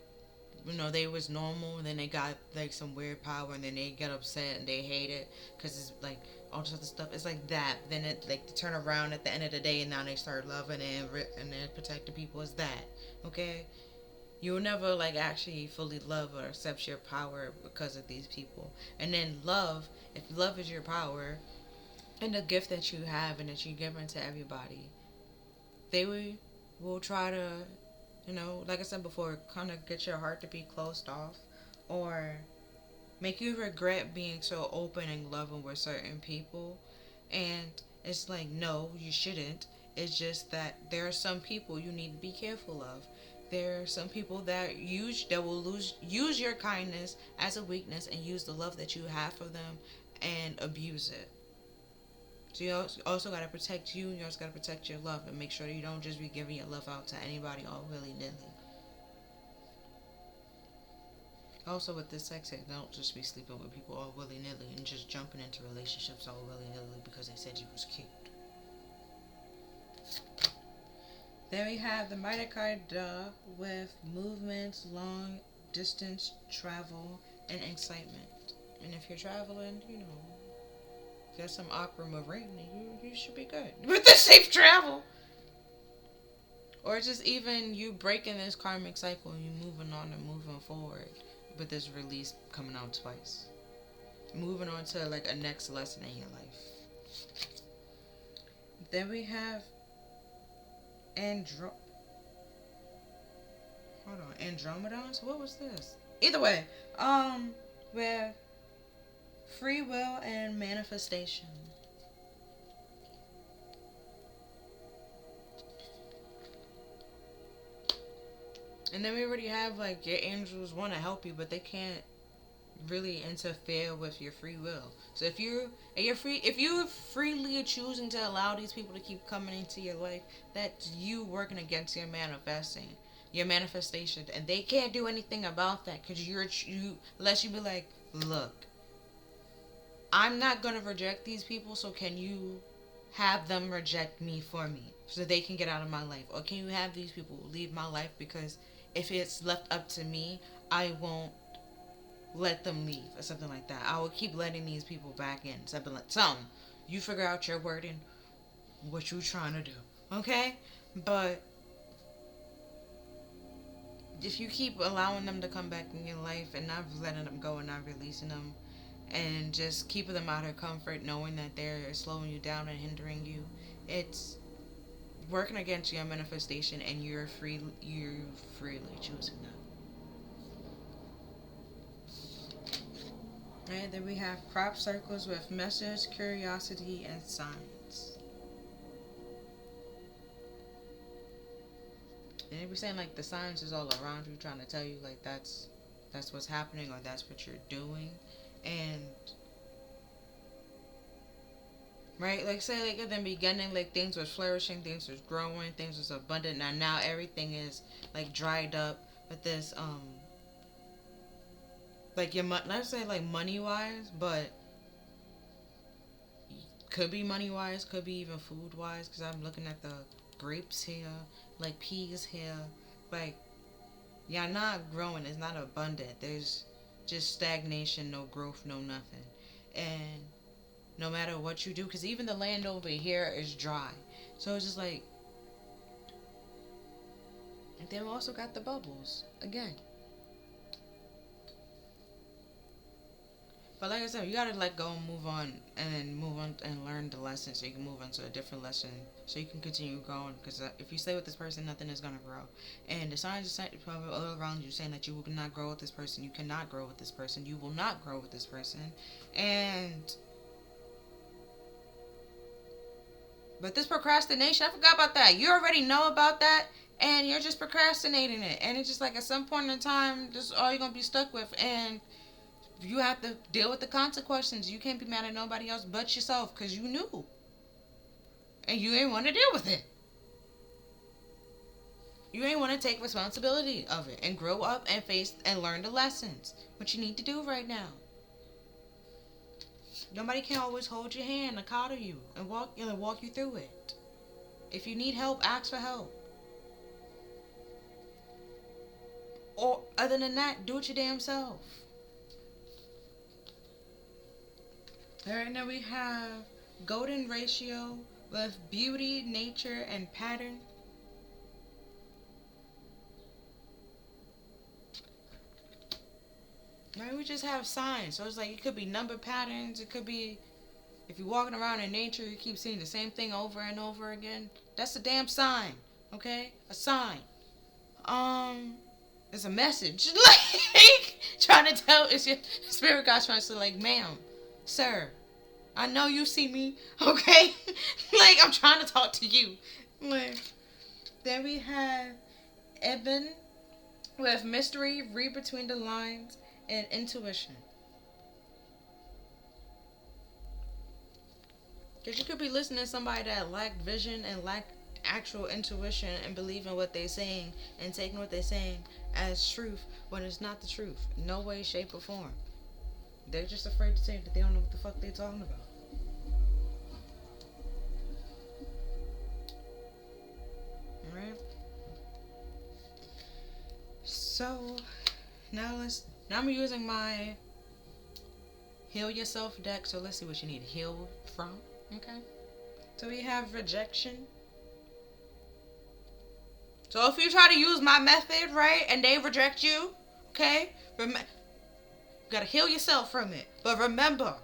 they was normal, and then they got like some weird power, and then they get upset and they hate it because it's like all this other stuff. It's like that. Then it like to turn around at the end of the day, and now they start loving it and then protecting people. Is that okay? You will never like actually fully love or accept your power because of these people. And then love, if love is your power and the gift that you have and that you give into everybody, they will try to, like I said before, kind of get your heart to be closed off, or make you regret being so open and loving with certain people. And it's like, no, you shouldn't. It's just that there are some people you need to be careful of. There are some people that will use your kindness as a weakness and use the love that you have for them and abuse it. So you also got to protect you, and you also got to protect your love and make sure you don't just be giving your love out to anybody all willy-nilly. Also with this sex act, don't just be sleeping with people all willy-nilly and just jumping into relationships all willy-nilly because they said you was cute. Then we have the Mitre card with movements, long distance travel, and excitement. And if you're traveling, get some aquamarine, and you should be good with the safe travel. Or just even you breaking this karmic cycle and you moving on and moving forward, with this release coming out twice. Moving on to like a next lesson in your life. Then we have Andromedons. What was this? Either way, with free will and manifestation. And then we already have like your angels want to help you, but they can't really interfere with your free will. So if you're freely choosing to allow these people to keep coming into your life, that's you working against your manifestation, and they can't do anything about that because unless you be like, look, I'm not gonna reject these people, so can you have them reject me for me so they can get out of my life, or can you have these people leave my life, because if it's left up to me, I won't let them leave, or something like that. I will keep letting these people back in. Something like you figure out your wording, what you trying to do, okay? But if you keep allowing them to come back in your life and not letting them go and not releasing them, and just keeping them out of comfort, knowing that they're slowing you down and hindering you, it's working against your manifestation, and you're freely choosing that. And then we have crop circles with message, curiosity, and signs. And we're saying like the signs is all around you, trying to tell you like that's what's happening, or that's what you're doing. And right, like say like at the beginning, like things was flourishing, things was growing, things was abundant. Now everything is like dried up with this like your let's say like money wise, but could be money wise, could be even food wise, because I'm looking at the grapes here, like peas here, like y'all not growing, it's not abundant, there's just stagnation, no growth, no nothing. And no matter what you do, because even the land over here is dry, so it's just like, and then we also got the bubbles again. But like I said, you gotta let go and move on, and then move on and learn the lesson, so you can move on to a different lesson, so you can continue growing. Because if you stay with this person, nothing is gonna grow. And the signs are probably all around you saying that you will not grow with this person. You cannot grow with this person. You will not grow with this person. But this procrastination, I forgot about that. You already know about that, and you're just procrastinating it. And it's just like at some point in time, this is all you're gonna be stuck with, and you have to deal with the consequences. You can't be mad at nobody else but yourself, because you knew. And you ain't want to deal with it. You ain't want to take responsibility of it and grow up and face and learn the lessons. What you need to do right now. Nobody can always hold your hand and coddle you and walk you through it. If you need help, ask for help. Or other than that, do it your damn self. Alright, now we have golden ratio with beauty, nature, and pattern. Right, we just have signs. So it's like it could be number patterns. It could be if you're walking around in nature, you keep seeing the same thing over and over again. That's a damn sign. Okay? A sign. It's a message. Like trying to tell, it's your spirit guide trying to say like, ma'am, sir, I know you see me, okay? Like, I'm trying to talk to you. Like, then we have Eben with mystery, read between the lines, and intuition. Because you could be listening to somebody that lacked vision and lacked actual intuition and believing what they're saying and taking what they're saying as truth when it's not the truth. No way, shape, or form. They're just afraid to say that they don't know what the fuck they're talking about. Alright. So, now I'm using my Heal Yourself deck. So let's see what you need. Heal from. Okay? So we have rejection. So if you try to use my method, right, and they reject you, okay, you gotta heal yourself from it. But remember,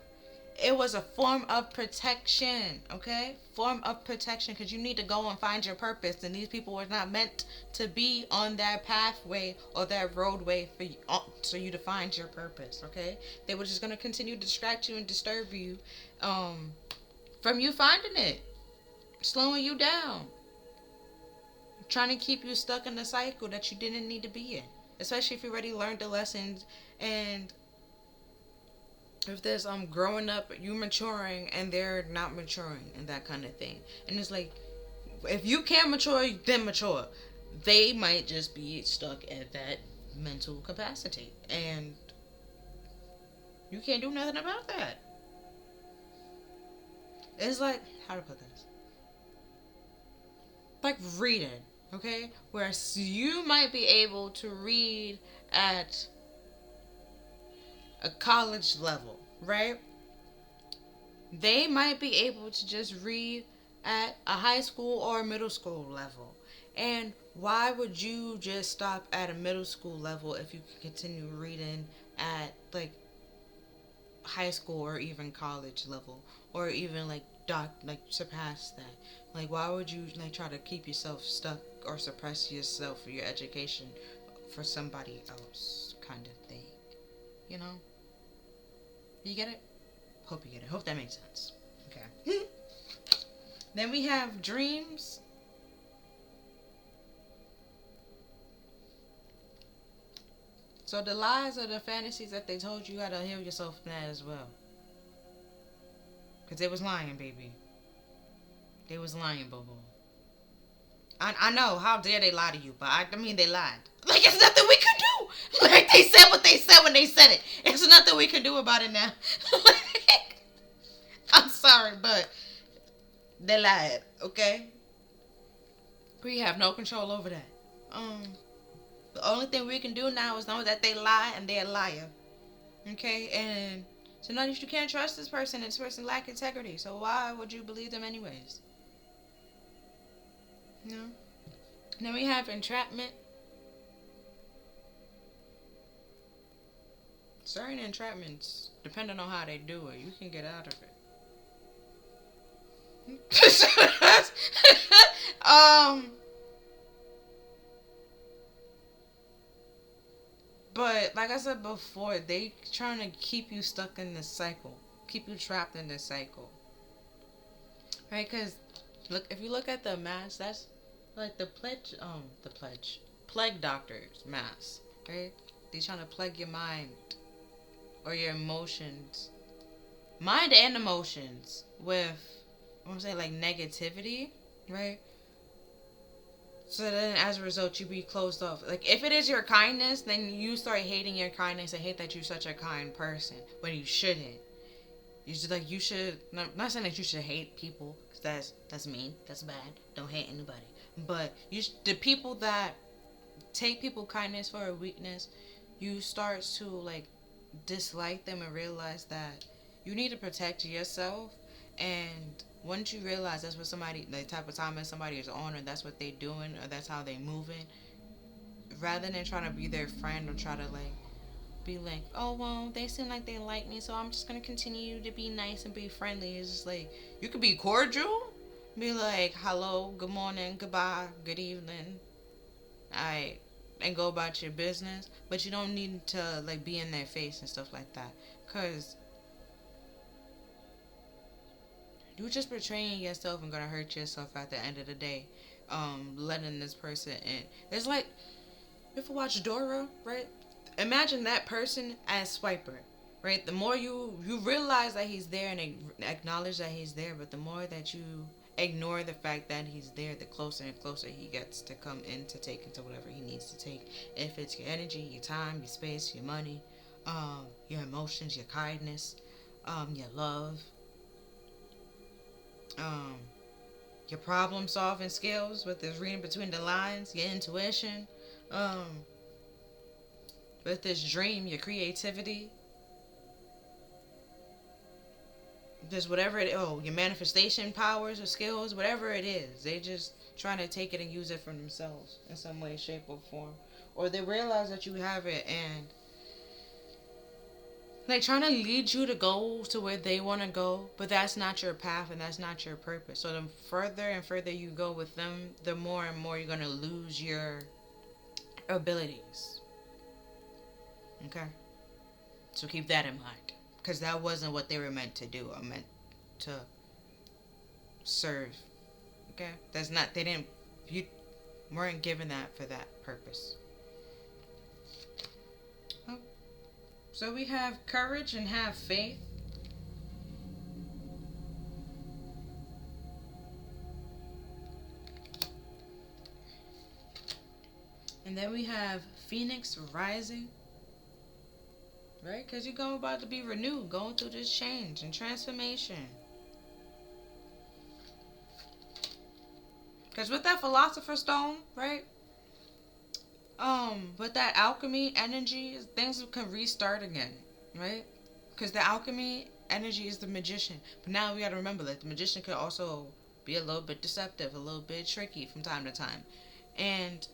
it was a form of protection, okay? Form of protection, because you need to go and find your purpose, and these people were not meant to be on that pathway or that roadway for you, so you to find your purpose, okay? They were just gonna continue to distract you and disturb you, from you finding it, slowing you down, trying to keep you stuck in the cycle that you didn't need to be in. Especially if you already learned the lessons, and if there's growing up, you maturing and they're not maturing and that kind of thing. And it's like, if you can't mature, then mature. They might just be stuck at that mental capacity, and you can't do nothing about that. It's like, how to put this? Like reading, okay? Whereas you might be able to read at a college level, right? They might be able to just read at a high school or a middle school level. And why would you just stop at a middle school level if you can continue reading at like high school or even college level, or even like surpass that? Like, why would you like try to keep yourself stuck or suppress yourself for your education for somebody else kind of thing? You know? You get it? Hope you get it. Hope that makes sense. Okay. Then we have dreams. So the lies or the fantasies that they told you, gotta heal yourself from that as well. Because they was lying, baby. They was lying, boo-boo. I know, how dare they lie to you, but I mean they lied. Like, it's nothing we can do. Like, they said what they said when they said it. It's nothing we can do about it now. I'm sorry, but they lied, okay? We have no control over that. The only thing we can do now is know that they lie and they're a liar. Okay? And so now you can't trust this person, and this person lack integrity. So why would you believe them anyways? No. Then we have entrapment. Certain entrapments, depending on how they do it, you can get out of it. But like I said before, they trying to keep you stuck in this cycle, keep you trapped in this cycle, right? Because look, if you look at the mask, that's like the plague doctor's mask, right? They trying to plague your mind or your emotions, mind and emotions with, I'm saying, like negativity, right? So then as a result, you be closed off. Like, if it is your kindness, then you start hating your kindness and hate that you're such a kind person when you shouldn't. You should, like, you should, not saying that you should hate people, because that's mean, that's bad. Don't hate anybody. But the people that take people kindness for a weakness, you start to like dislike them and realize that you need to protect yourself. And once you realize that's what somebody, the type of time that somebody is on, or that's what they doing, or that's how they moving, rather than trying to be their friend or try to like be like, oh well, they seem like they like me, so I'm just gonna continue to be nice and be friendly. It's just like, you could be cordial, be like, hello, good morning, goodbye, good evening, alright, and go about your business. But you don't need to like be in their face and stuff like that, cause you're just betraying yourself and gonna hurt yourself at the end of the day. Letting this person in. It's like, if you watch Dora, right? Imagine that person as Swiper, right? The more you realize that he's there and acknowledge that he's there, but the more that you ignore the fact that he's there, the closer and closer he gets to come in to take into whatever he needs to take. If it's your energy, your time, your space, your money, your emotions, your kindness, your love, your problem solving skills with this reading between the lines, your intuition, with this dream, your creativity. just whatever it, oh, your manifestation powers or skills, whatever it is, they just trying to take it and use it for themselves in some way, shape, or form. Or they realize that you have it and they trying to lead you to go to where they want to go, but that's not your path and that's not your purpose. So the further and further you go with them, the more and more you're going to lose your abilities. Okay? So keep that in mind. Because that wasn't what they were meant to do or meant to serve. Okay? That's not, they didn't, you weren't given that for that purpose. Oh. So we have courage and have faith. And then we have Phoenix rising. Right? Because you're going about to be renewed, going through this change and transformation. Because with that Philosopher's Stone, right? With that alchemy energy, things can restart again, right? Because the alchemy energy is the magician. But now we got to remember that the magician could also be a little bit deceptive, a little bit tricky from time to time. And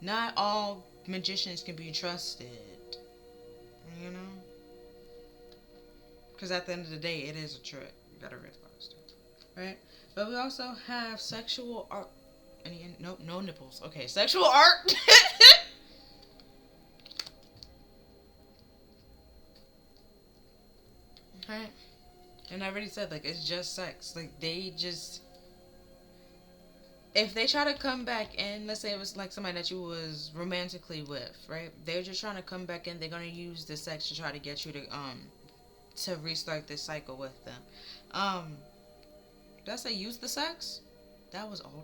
not all magicians can be trusted. You know? Because at the end of the day, it is a trick. You gotta realize that. Right? But we also have sexual art. No nipples. Okay, sexual art. Right? And I already said, like, it's just sex. Like, they just... If they try to come back in, let's say it was like somebody that you was romantically with, right? They're just trying to come back in. They're gonna use the sex to try to get you to restart this cycle with them. Did I say use the sex? That was all.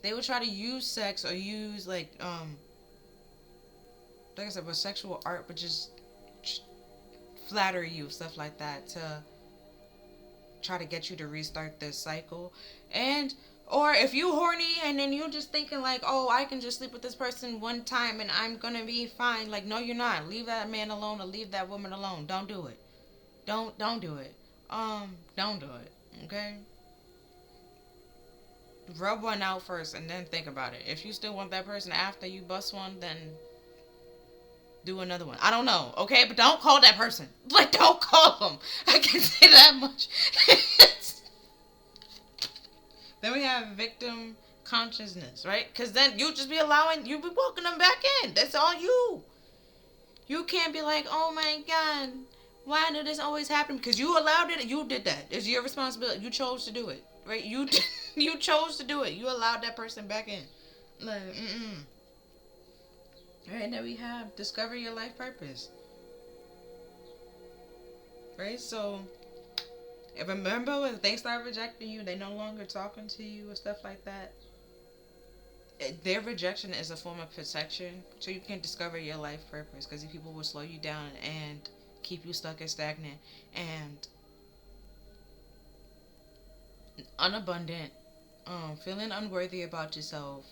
They would try to use sex or use like I said, with sexual art, but just flatter you, stuff like that, to try to get you to restart this cycle. And or if you horny and then you just thinking like, oh, I can just sleep with this person one time and I'm gonna be fine. Like, no, you're not. Leave that man alone or leave that woman alone. Don't do it. Don't do it. Don't do it. Okay? Rub one out first and then think about it. If you still want that person after you bust one, then do another one. I don't know, okay? But don't call that person. Like, don't call them. I can say that much. Then we have victim consciousness, right? Because then you just be you be walking them back in. That's all you. You can't be like, oh my God, why did this always happen? Because you allowed it. You did that. It's your responsibility. You chose to do it, right? You chose to do it. You allowed that person back in. Like, All right, now we have discover your life purpose. Right? So, if remember when they start rejecting you, they no longer talking to you or stuff like that. Their rejection is a form of protection, so you can discover your life purpose. Because people will slow you down and keep you stuck and stagnant and unabundant, feeling unworthy about yourself,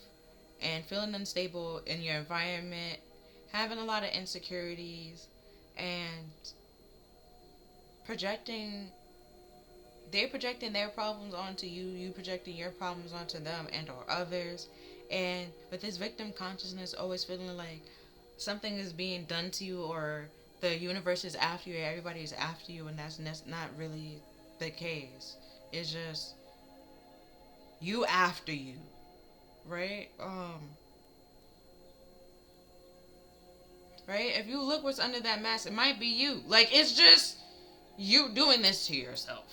and feeling unstable in your environment, having a lot of insecurities, and they're projecting their problems onto you, you projecting your problems onto them and or others. And with this victim consciousness, always feeling like something is being done to you, or the universe is after you, everybody is after you, and that's not really the case. It's just you after you, right? Right? If you look what's under that mask, it might be you. Like, it's just you doing this to yourself.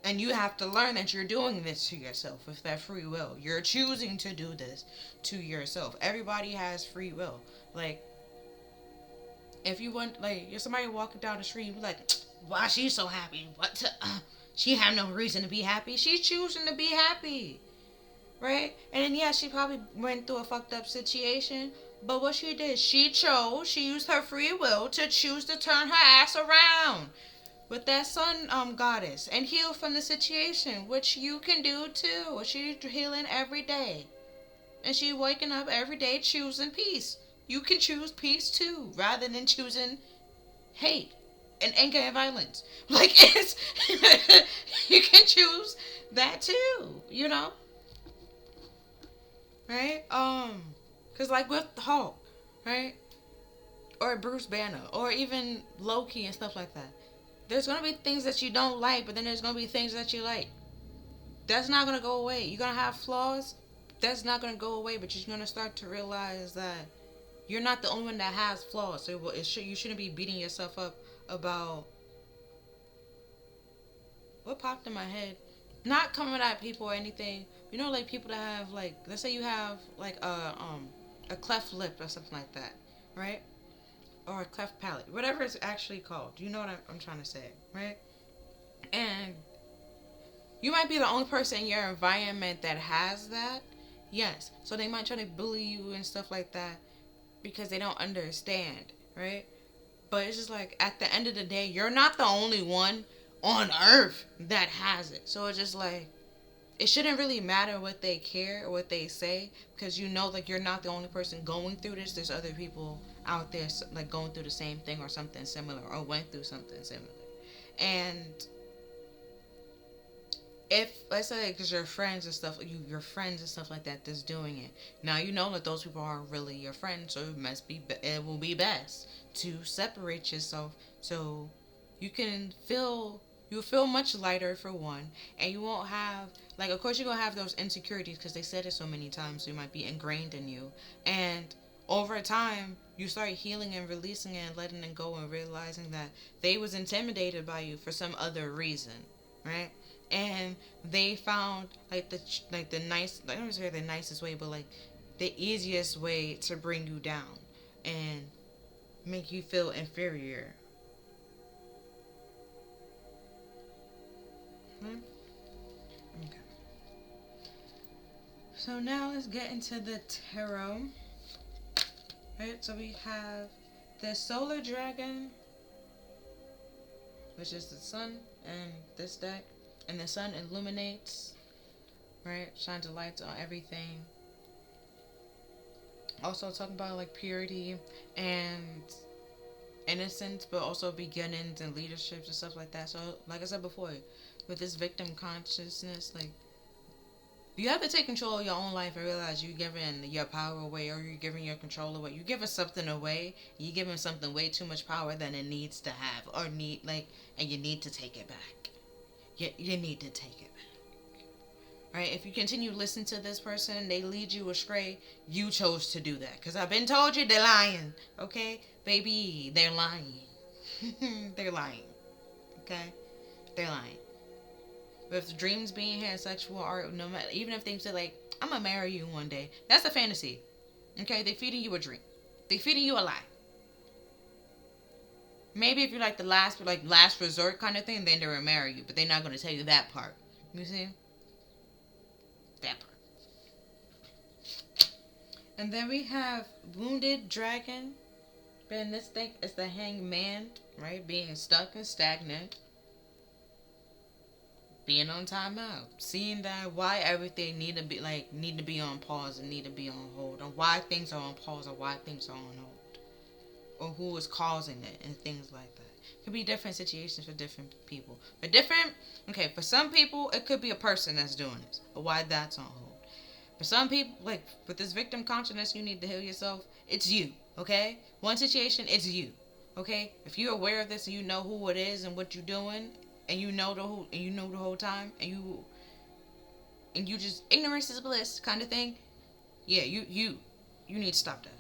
And you have to learn that you're doing this to yourself with that free will. You're choosing to do this to yourself. Everybody has free will. Like, if you want, like, if somebody walking down the street, you be like, why she's so happy? She have no reason to be happy. She's choosing to be happy. Right? And then, yeah, she probably went through a fucked up situation. But what she did, she used her free will to choose to turn her ass around with that sun goddess and heal from the situation, which you can do too. She's healing every day, and she waking up every day choosing peace. You can choose peace too, rather than choosing hate. and anger and violence. Like, it's you can choose that too, right? Cause like with Hulk, right, or Bruce Banner, or even Loki and stuff like that. There's gonna be things that you don't like, but then there's gonna be things that you like. That's not gonna go away. You're gonna have flaws. That's not gonna go away, but you're gonna start to realize that you're not the only one that has flaws. So you shouldn't be beating yourself up about what popped in my head. Not coming at people or anything. Like people that have like, let's say you have like a cleft lip or something like that, right? Or a cleft palate, whatever it's actually called. You know what I'm trying to say, right? And you might be the only person in your environment that has that. Yes. So they might try to bully you and stuff like that because they don't understand, right? But it's just like, at the end of the day, you're not the only one on earth that has it. So it's just like, it shouldn't really matter what they care or what they say, because like you're not the only person going through this. There's other people out there like going through the same thing or something similar, or went through something similar. And if, let's say, because your friends and stuff, your friends and stuff like that that's doing it, now you know that those people aren't really your friends, so it will be best to separate yourself, so you'll feel much lighter, for one, and you won't have, like, of course you're gonna have those insecurities because they said it so many times, so it might be ingrained in you, and over time you start healing and releasing it and letting it go and realizing that they was intimidated by you for some other reason, right? And they found like the nice, I don't say the nicest way, but like the easiest way to bring you down and make you feel inferior. Hmm? Okay. So now let's get into the tarot. Right, so we have the solar dragon, which is the sun, and this deck. And the sun illuminates, right? Shines a light on everything. Also talking about like purity and innocence, but also beginnings and leaderships and stuff like that. So like I said before, with this victim consciousness, like, you have to take control of your own life and realize you're giving your power away, or you're giving your control away. You're giving something away. You're giving something way too much power than it needs to have, or and you need to take it back. You need to take it back. Right? If you continue listening to this person, they lead you astray, you chose to do that. Because I've been told you they're lying. Okay? Baby, they're lying. They're lying. Okay? They're lying. With dreams being here, sexual art, no matter, even if they say like, I'm gonna marry you one day, that's a fantasy. Okay? They're feeding you a dream. They're feeding you a lie. Maybe if you're like the last resort kind of thing, then they will marry you. But they're not going to tell you that part. You see? That part. And then we have Wounded Dragon. But in this thing, it's the Hanged Man, right? Being stuck and stagnant. Being on timeout. Seeing that why everything need to be on pause and need to be on hold. Or why things are on pause or why things are on hold. Or who is causing it and things like that. It could be different situations for different people. For some people, it could be a person that's doing this. But why that's on hold. For some people, like with this victim consciousness, you need to heal yourself. It's you, okay? One situation, it's you, okay? If you're aware of this and you know who it is and what you're doing, and you know the whole time, and you just ignorance is bliss kind of thing. Yeah, you need to stop that.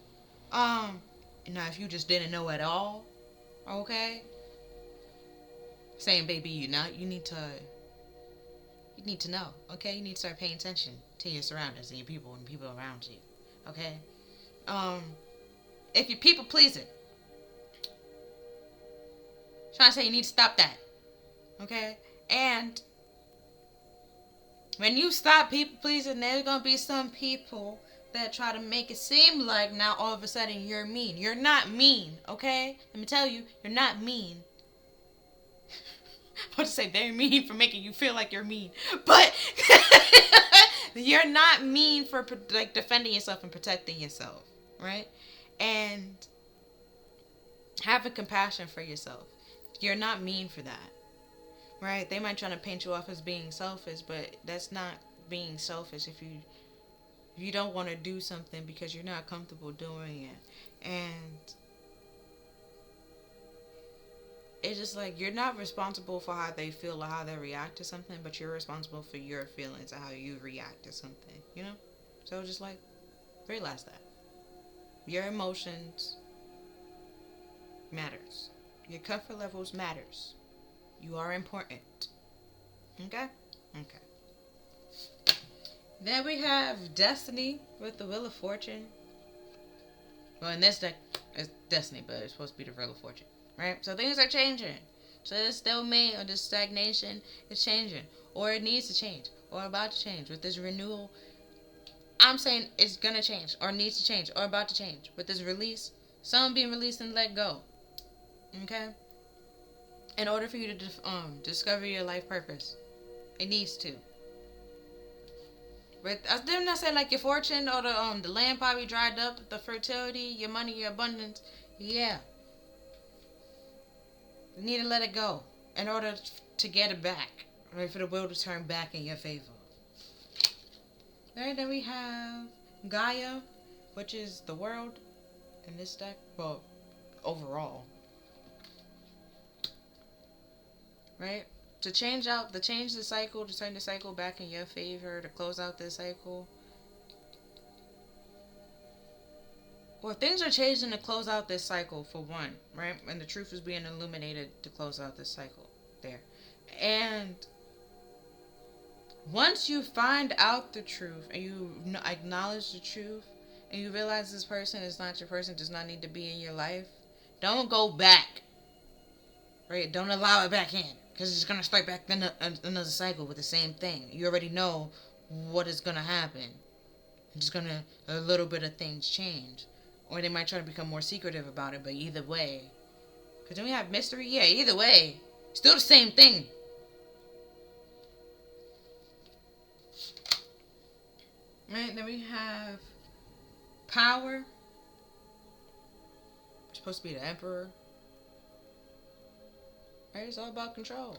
Now, if you just didn't know at all, okay, saying, baby, you need to know, okay? You need to start paying attention to your surroundings and your people and people around you, okay? If you're people pleasing, trying to say you need to stop that, okay? And when you stop people pleasing, there's gonna be some people that try to make it seem like now all of a sudden you're mean. You're not mean, okay? Let me tell you, you're not mean. I want to say they're mean for making you feel like you're mean, but you're not mean for like defending yourself and protecting yourself, right? And having compassion for yourself. You're not mean for that, right? They might try to paint you off as being selfish, but that's not being selfish if you don't want to do something because you're not comfortable doing it. And it's just like you're not responsible for how they feel or how they react to something, but you're responsible for your feelings and how you react to something, you know? So just like realize that. Your emotions matters. Your comfort levels matters. You are important. Okay? Okay. Then we have Destiny with the Wheel of Fortune. Well, in this deck, it's Destiny, but it's supposed to be the Wheel of Fortune. Right? So things are changing. So this stalemate or this stagnation is changing. Or it needs to change. Or about to change. With this renewal, I'm saying it's going to change. Or needs to change. Or about to change. With this release, some being released and let go. Okay? In order for you to discover your life purpose, it needs to. But I did not say like your fortune or the land probably dried up, the fertility, your money, your abundance. Yeah, you need to let it go in order to get it back, or for the wheel to turn back in your favor. Alright, then we have Gaia, which is the world in this deck. Well, overall. Right? To change the cycle, to turn the cycle back in your favor, to close out this cycle. Well, things are changing to close out this cycle, for one, right? And the truth is being illuminated to close out this cycle there. And once you find out the truth and you acknowledge the truth and you realize this person is not your person, does not need to be in your life, don't go back. Right? Don't allow it back in. Because it's going to start back another cycle with the same thing. You already know what is going to happen. It's just going to, a little bit of things change. Or they might try to become more secretive about it, but either way. Because then we have mystery. Yeah, either way. Still the same thing. Right, then we have power. It's supposed to be the emperor. Right, it's all about control.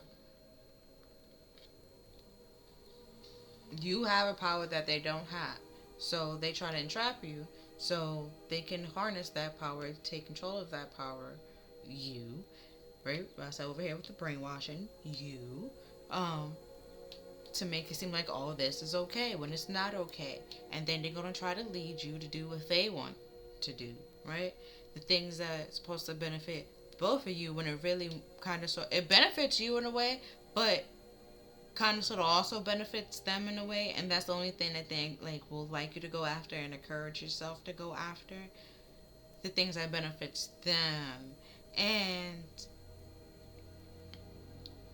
You have a power that they don't have. So they try to entrap you so they can harness that power, take control of that power. You, right? I said over here with the brainwashing. You, to make it seem like all this is okay when it's not okay. And then they're going to try to lead you to do what they want to do, right? The things that's supposed to benefit both of you when it really kind of it benefits you in a way, but kind of sort of also benefits them in a way, and that's the only thing that they will like you to go after and encourage yourself to go after the things that benefits them. And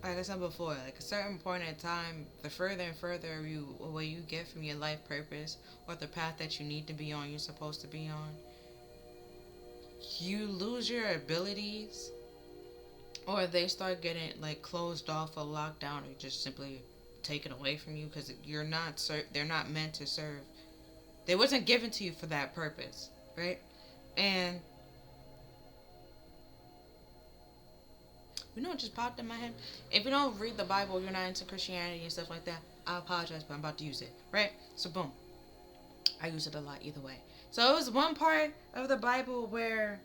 like I said before, like a certain point in time, the further and further away you get from your life purpose or the path that you need to be on, you're supposed to be on, you lose your abilities, or they start getting closed off or locked down, or just simply taken away from you because they're not meant to serve. They wasn't given to you for that purpose, right? And you know what just popped in my head? If you don't read the Bible, you're not into Christianity and stuff like that, I apologize, but I'm about to use it, right? So boom, I use it a lot either way. So it was one part of the Bible where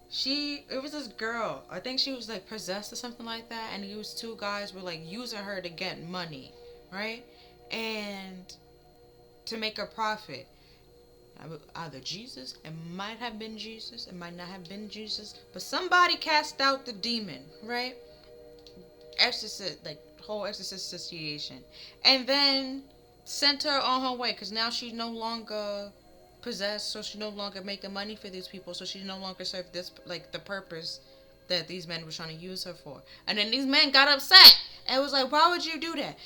it was this girl, I think she was possessed or something like that, and these two guys were using her to get money, right? And to make a profit. Either Jesus, it might have been Jesus, it might not have been Jesus, but somebody cast out the demon, right? Exorcist, whole exorcist situation. And then sent her on her way, because now she's no longer possessed, so she's no longer making money for these people, so she no longer served this the purpose that these men were trying to use her for. And then these men got upset and was like, why would you do that?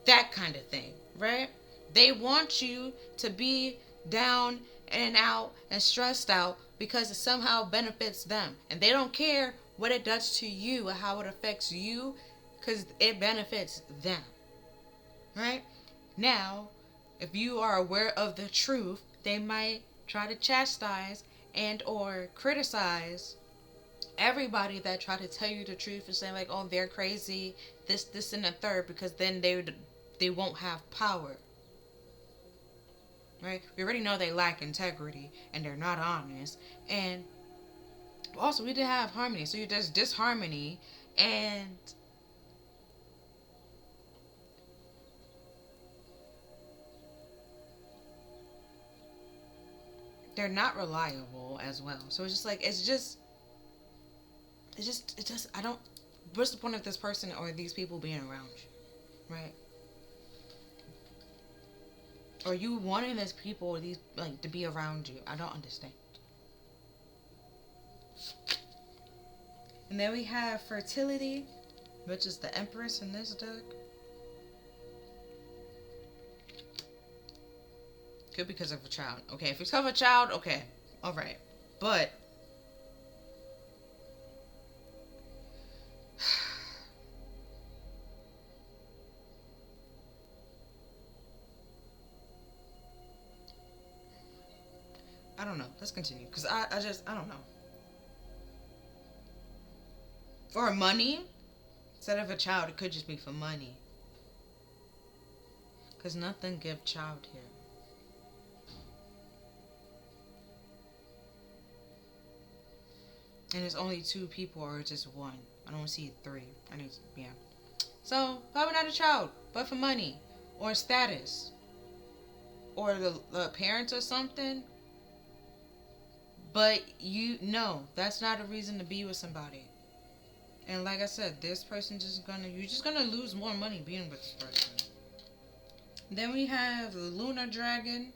That kind of thing, right? They want you to be down and out and stressed out because it somehow benefits them, and they don't care what it does to you or how it affects you, because it benefits them, right? Now, if you are aware of the truth, they might try to chastise and or criticize everybody that try to tell you the truth and say like, oh, they're crazy, this and the third, because then they won't have power. Right? We already know they lack integrity and they're not honest. And also we did have harmony. So there's disharmony, and they're not reliable as well. So it's just like it's just I don't, what's the point of this person or these people being around you? Right? Or you wanting these people or these like to be around you. I don't understand. And then we have fertility, which is the Empress in this deck. Could be because of a child. Okay, if it's because of a child, okay. Alright. But I don't know. Let's continue. Because I don't know. For money, instead of a child, it could just be for money. Because nothing give child here. And it's only two people or just one. I don't see three. Yeah. So, probably not a child, but for money or status or the parents or something. But no, that's not a reason to be with somebody. And like I said, this person you're just gonna lose more money being with this person. Then we have the lunar dragon,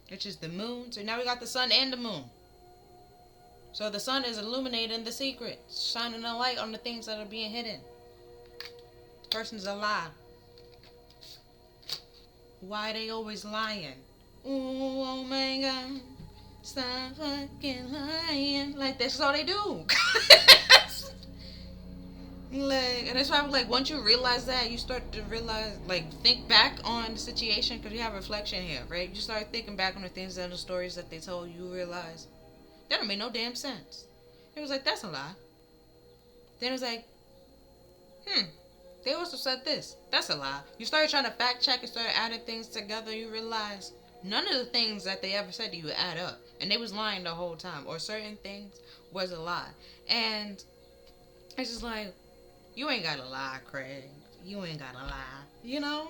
which is the moon. So now we got the sun and the moon. So the sun is illuminating the secrets, shining a light on the things that are being hidden. This person's a lie. Why they always lying? Ooh, oh my God. Stop fucking lying. Like, that's all they do. Like, and it's probably like once you realize that, you start to realize, like, think back on the situation, because you have reflection here, right? You start thinking back on the things and the stories that they told you, realize that don't make no damn sense. It was like, that's a lie. Then it was like, they also said this. That's a lie. You start trying to fact check and start adding things together, you realize none of the things that they ever said to you add up. And they was lying the whole time. Or certain things was a lie. And it's just like, you ain't gotta lie, Craig. You ain't gotta lie. You know?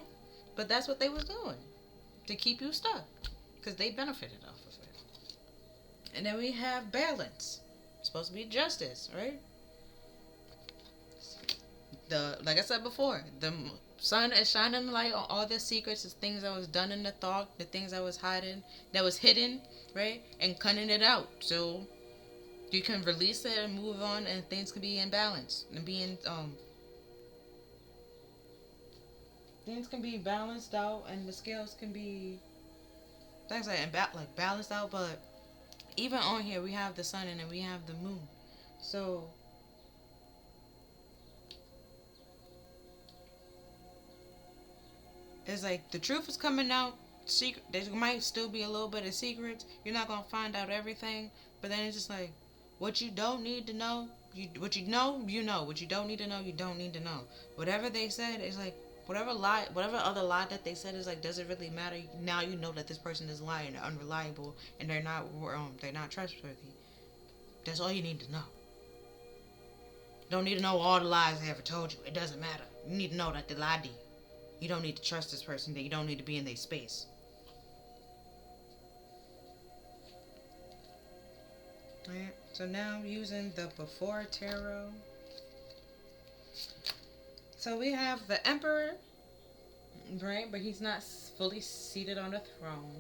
But that's what they was doing. To keep you stuck. Because they benefited off of it. And then we have balance. It's supposed to be justice, right? Like I said before, the sun is shining light on all the secrets, the things that was done in the thought, the things that was hidden, right? And cutting it out. So you can release it and move on, and things can be in balance and things can be balanced out, and the scales can be things like balanced out. But even on here, we have the sun and then we have the moon. So it's like the truth is coming out. Secret. There might still be a little bit of secrets. You're not gonna find out everything, but then it's just like, what you don't need to know, what you know, you know. What you don't need to know, you don't need to know. Whatever they said is like, whatever other lie that they said is like, does it really matter? Now you know that this person is lying, they're unreliable, and they're not trustworthy. That's all you need to know. Don't need to know all the lies they ever told you. It doesn't matter. You need to know that they lied to you. You don't need to trust this person. That you don't need to be in their space. Alright, so now using the before tarot. So we have the Emperor, right? But he's not fully seated on the throne,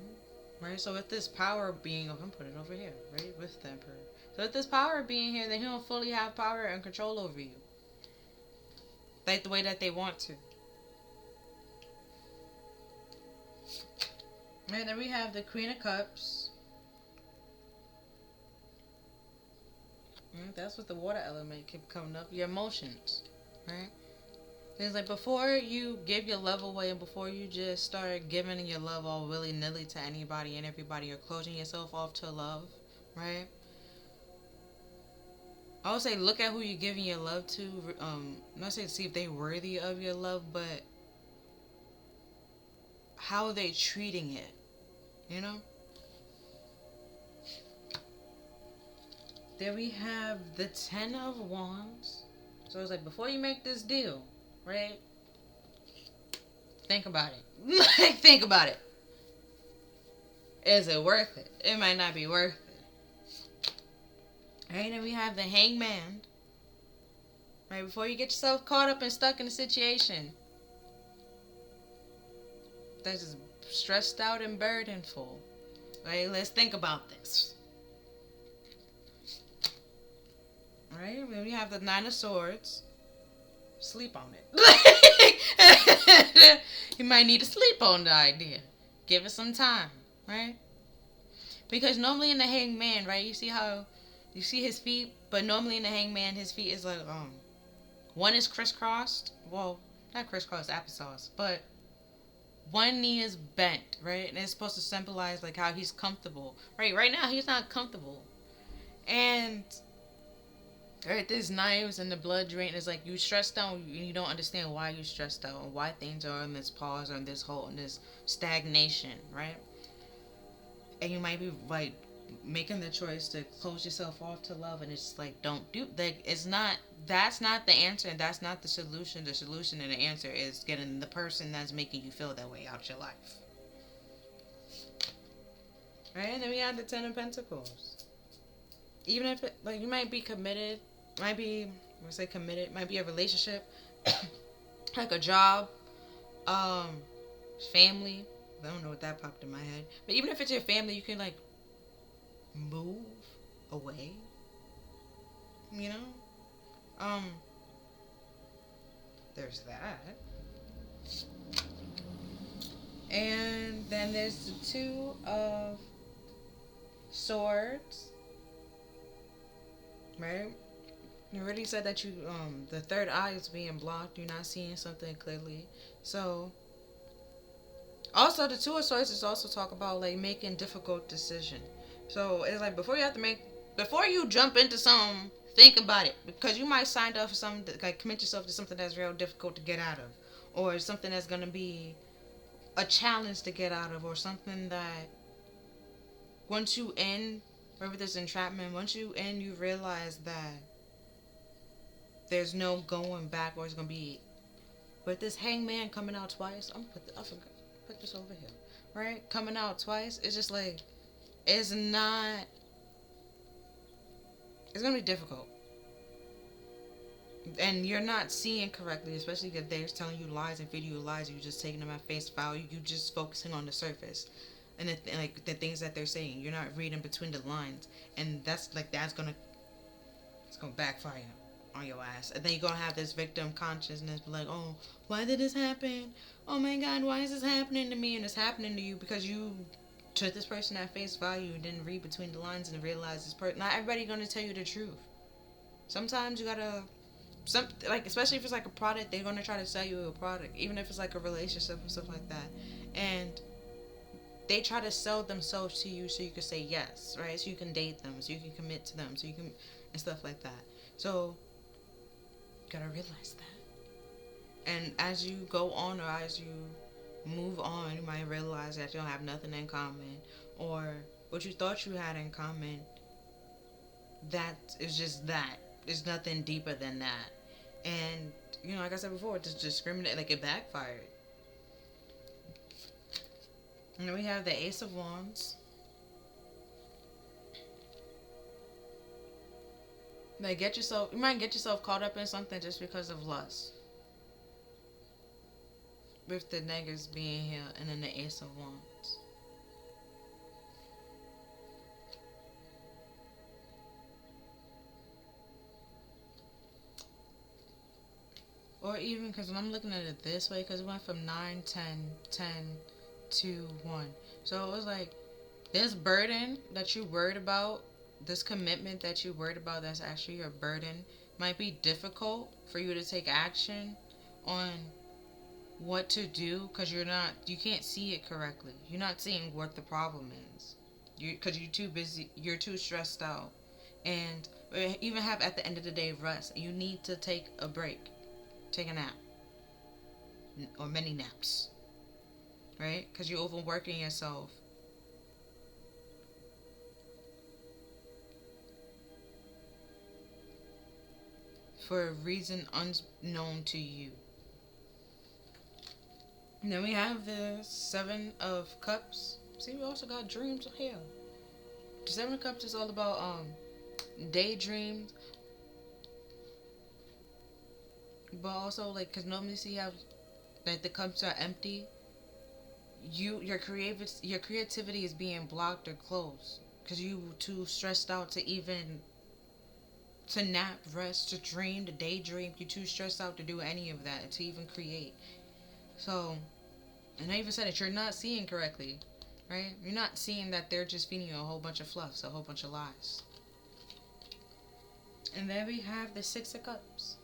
right? So with this power being, I'm put it over here, right? With the Emperor. So with this power being here, then he don't fully have power and control over you, like the way that they want to. And then we have the Queen of Cups. That's what the water element keep coming up. Your emotions, right? It's like before you give your love away and before you just start giving your love all willy-nilly to anybody and everybody, you're closing yourself off to love, right? I would say look at who you're giving your love to. Not say see if they're worthy of your love, but how are they treating it? You know. Then we have the Ten of Wands. So it's like before you make this deal, right? Think about it. Like think about it. Is it worth it? It might not be worth it. Right, then we have the Hangman. Right, before you get yourself caught up and stuck in a situation that's just stressed out and burdenful. Right, let's think about this. Right, then we have the Nine of Swords. Sleep on it. You might need to sleep on the idea. Give it some time, right? Because normally in the Hangman, right, you see how you see his feet, but normally in the Hangman, his feet is like one is crisscrossed. Well, not crisscrossed applesauce, but one knee is bent, right? And it's supposed to symbolize like how he's comfortable. Right now he's not comfortable. And right, there's knives and the blood drain is like you stressed out and you don't understand why you're stressed out and why things are in this pause or in this hole in this stagnation, right? And you might be like making the choice to close yourself off to love, and it's like don't do like it's not that's not the answer and that's not the solution. The solution and the answer is getting the person that's making you feel that way out your life. Right? And then we have the Ten of Pentacles. Even if it, like you might be committed, might be committed, might be a relationship, like a job, family. I don't know what that popped in my head. But even if it's your family, you can like move away. You know? There's that. And then there's the Two of Swords. Right? You already said that you the third eye is being blocked. You're not seeing something clearly. So also the Two of Swords is also talk about like making difficult decisions. So it's like before you jump into something, think about it, because you might sign up for something like commit yourself to something that's real difficult to get out of, or something that's gonna be a challenge to get out of, or something that once you end, whether this entrapment, once you end, you realize that there's no going back, or it's gonna be. But this Hangman coming out twice, I forgot put this over here, right? Coming out twice, it's just like it's not. It's gonna be difficult, and you're not seeing correctly, especially if they're telling you lies and feeding you lies. You're just taking them at face value. You just focusing on the surface, and like the things that they're saying. You're not reading between the lines, and that's gonna backfire on your ass. And then you're gonna have this victim consciousness, be like, oh, why did this happen? Oh my God, why is this happening to me? And it's happening to you because you took this person at face value and didn't read between the lines and realize this person. Not everybody gonna tell you the truth. Sometimes you gotta, like especially if it's like a product, they're gonna try to sell you a product, even if it's like a relationship and stuff like that. And they try to sell themselves to you so you can say yes, right? So you can date them, so you can commit to them, so you can and stuff like that. So you gotta realize that. And as you go on or as you move on, you might realize that you don't have nothing in common, or what you thought you had in common, that is just that. There's nothing deeper than that. And you know, like I said before, just discriminate, like it backfired. And then we have the Ace of Wands. Like you might get yourself caught up in something just because of lust. With the negatives being here and then the Ace of Wands. Or even, because when I'm looking at it this way, because it went from 9, 10, 10 to 1. So it was like, this burden that you worried about, this commitment that you worried about that's actually your burden, might be difficult for you to take action on what to do, because you can't see it correctly. You're not seeing what the problem is. Because you're too busy, you're too stressed out. And or even have at the end of the day rest. You need to take a break, take a nap, or many naps, right? Because you're overworking yourself. For a reason unknown to you. And then we have the Seven of Cups. See, we also got dreams here. The Seven of Cups is all about daydreams, but also like, cause normally see how like the cups are empty. Your creativity is being blocked or closed because you too stressed out to even to nap, rest, to dream, to daydream. You're too stressed out to do any of that, to even create. So, and I even said it, you're not seeing correctly, right? You're not seeing that they're just feeding you a whole bunch of fluffs, a whole bunch of lies. And then we have the Six of Cups.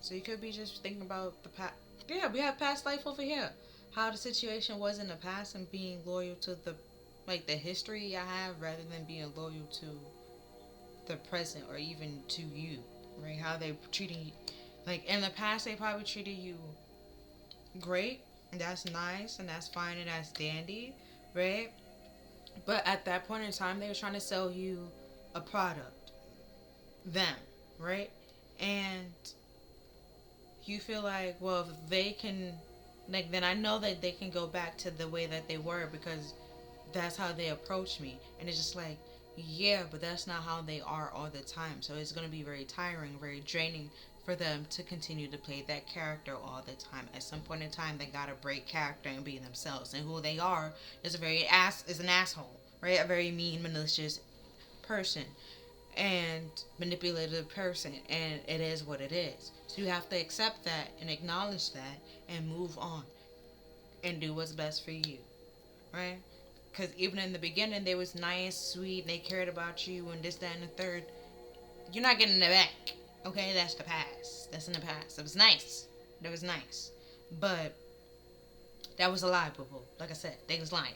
So you could be just thinking about the past. Yeah, we have past life over here. How the situation was in the past and being loyal to the, like, the history I have rather than being loyal to the present or even to you, right? How they treated you. Like, in the past, they probably treated you great. And that's nice and that's fine and that's dandy, right? But at that point in time, they were trying to sell you a product. Them, right? And you feel like, well, if they can, like, then I know that they can go back to the way that they were because that's how they approach me. And it's just like, yeah, but that's not how they are all the time. So it's going to be very tiring, very draining for them to continue to play that character all the time. At some point in time, they got to break character and be themselves. And who they are is an asshole, right? A very mean, malicious person and manipulative person, and it is what it is. So you have to accept that and acknowledge that and move on and do what's best for you, right? Because even in the beginning, they was nice, sweet, and they cared about you and this, that, and the third. You're not getting it back, okay? That's the past. That's in the past. It was nice. That was nice. But that was a lie, boo-boo. Like I said, they was lying.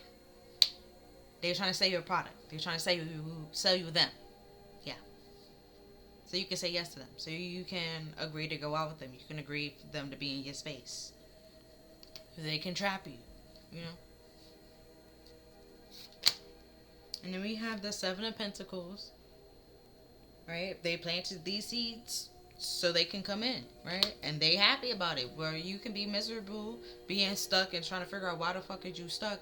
They were trying to sell you a product. They were trying to sell you them. Yeah. So you can say yes to them. So you can agree to go out with them. You can agree for them to be in your space. They can trap you, you know? And then we have the Seven of Pentacles, right? They planted these seeds so they can come in, right? And they happy about it. Where you can be miserable, being stuck and trying to figure out why the fuck is you stuck.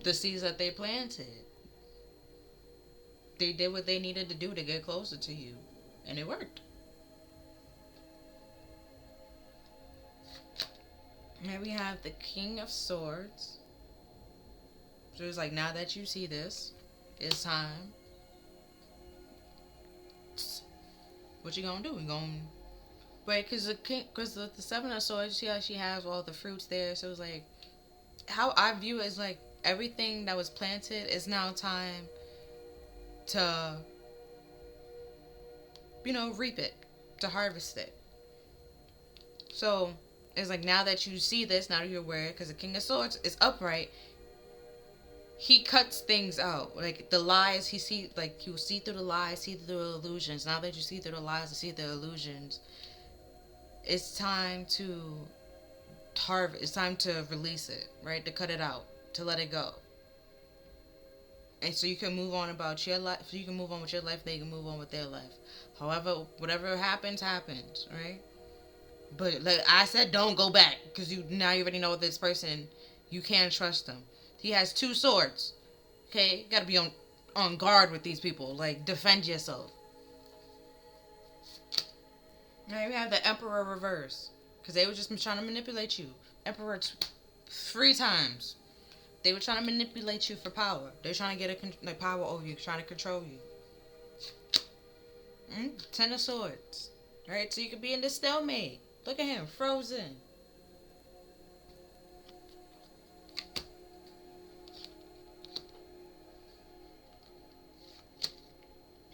The seeds that they planted, they did what they needed to do to get closer to you. And it worked. Now we have the King of Swords. So it's like, now that you see this, it's time. What you gonna do? You gonna wait? Cause the Seven of Swords, see how she has all the fruits there. So it's like, how I view it is like everything that was planted is now time to, reap it, to harvest it. So it's like, now that you see this, now that you're aware, because the King of Swords is upright. He cuts things out, like the lies. He will see through the lies, see through the illusions. Now that you see through the lies and see the illusions, it's time to harvest. It's time to release it, right? To cut it out, to let it go, and so you can move on about your life. So you can move on with your life. They can move on with their life. However, whatever happens, happens, right? But like I said, don't go back because you already know this person. You can't trust them. He has two swords. Okay? You gotta be on guard with these people. Like, defend yourself. Now we have the Emperor reverse. Because they were just trying to manipulate you. Emperor 3 times. They were trying to manipulate you for power. They're trying to get power over you. Trying to control you. 10 of Swords. Alright? So you could be in this stalemate. Look at him. Frozen.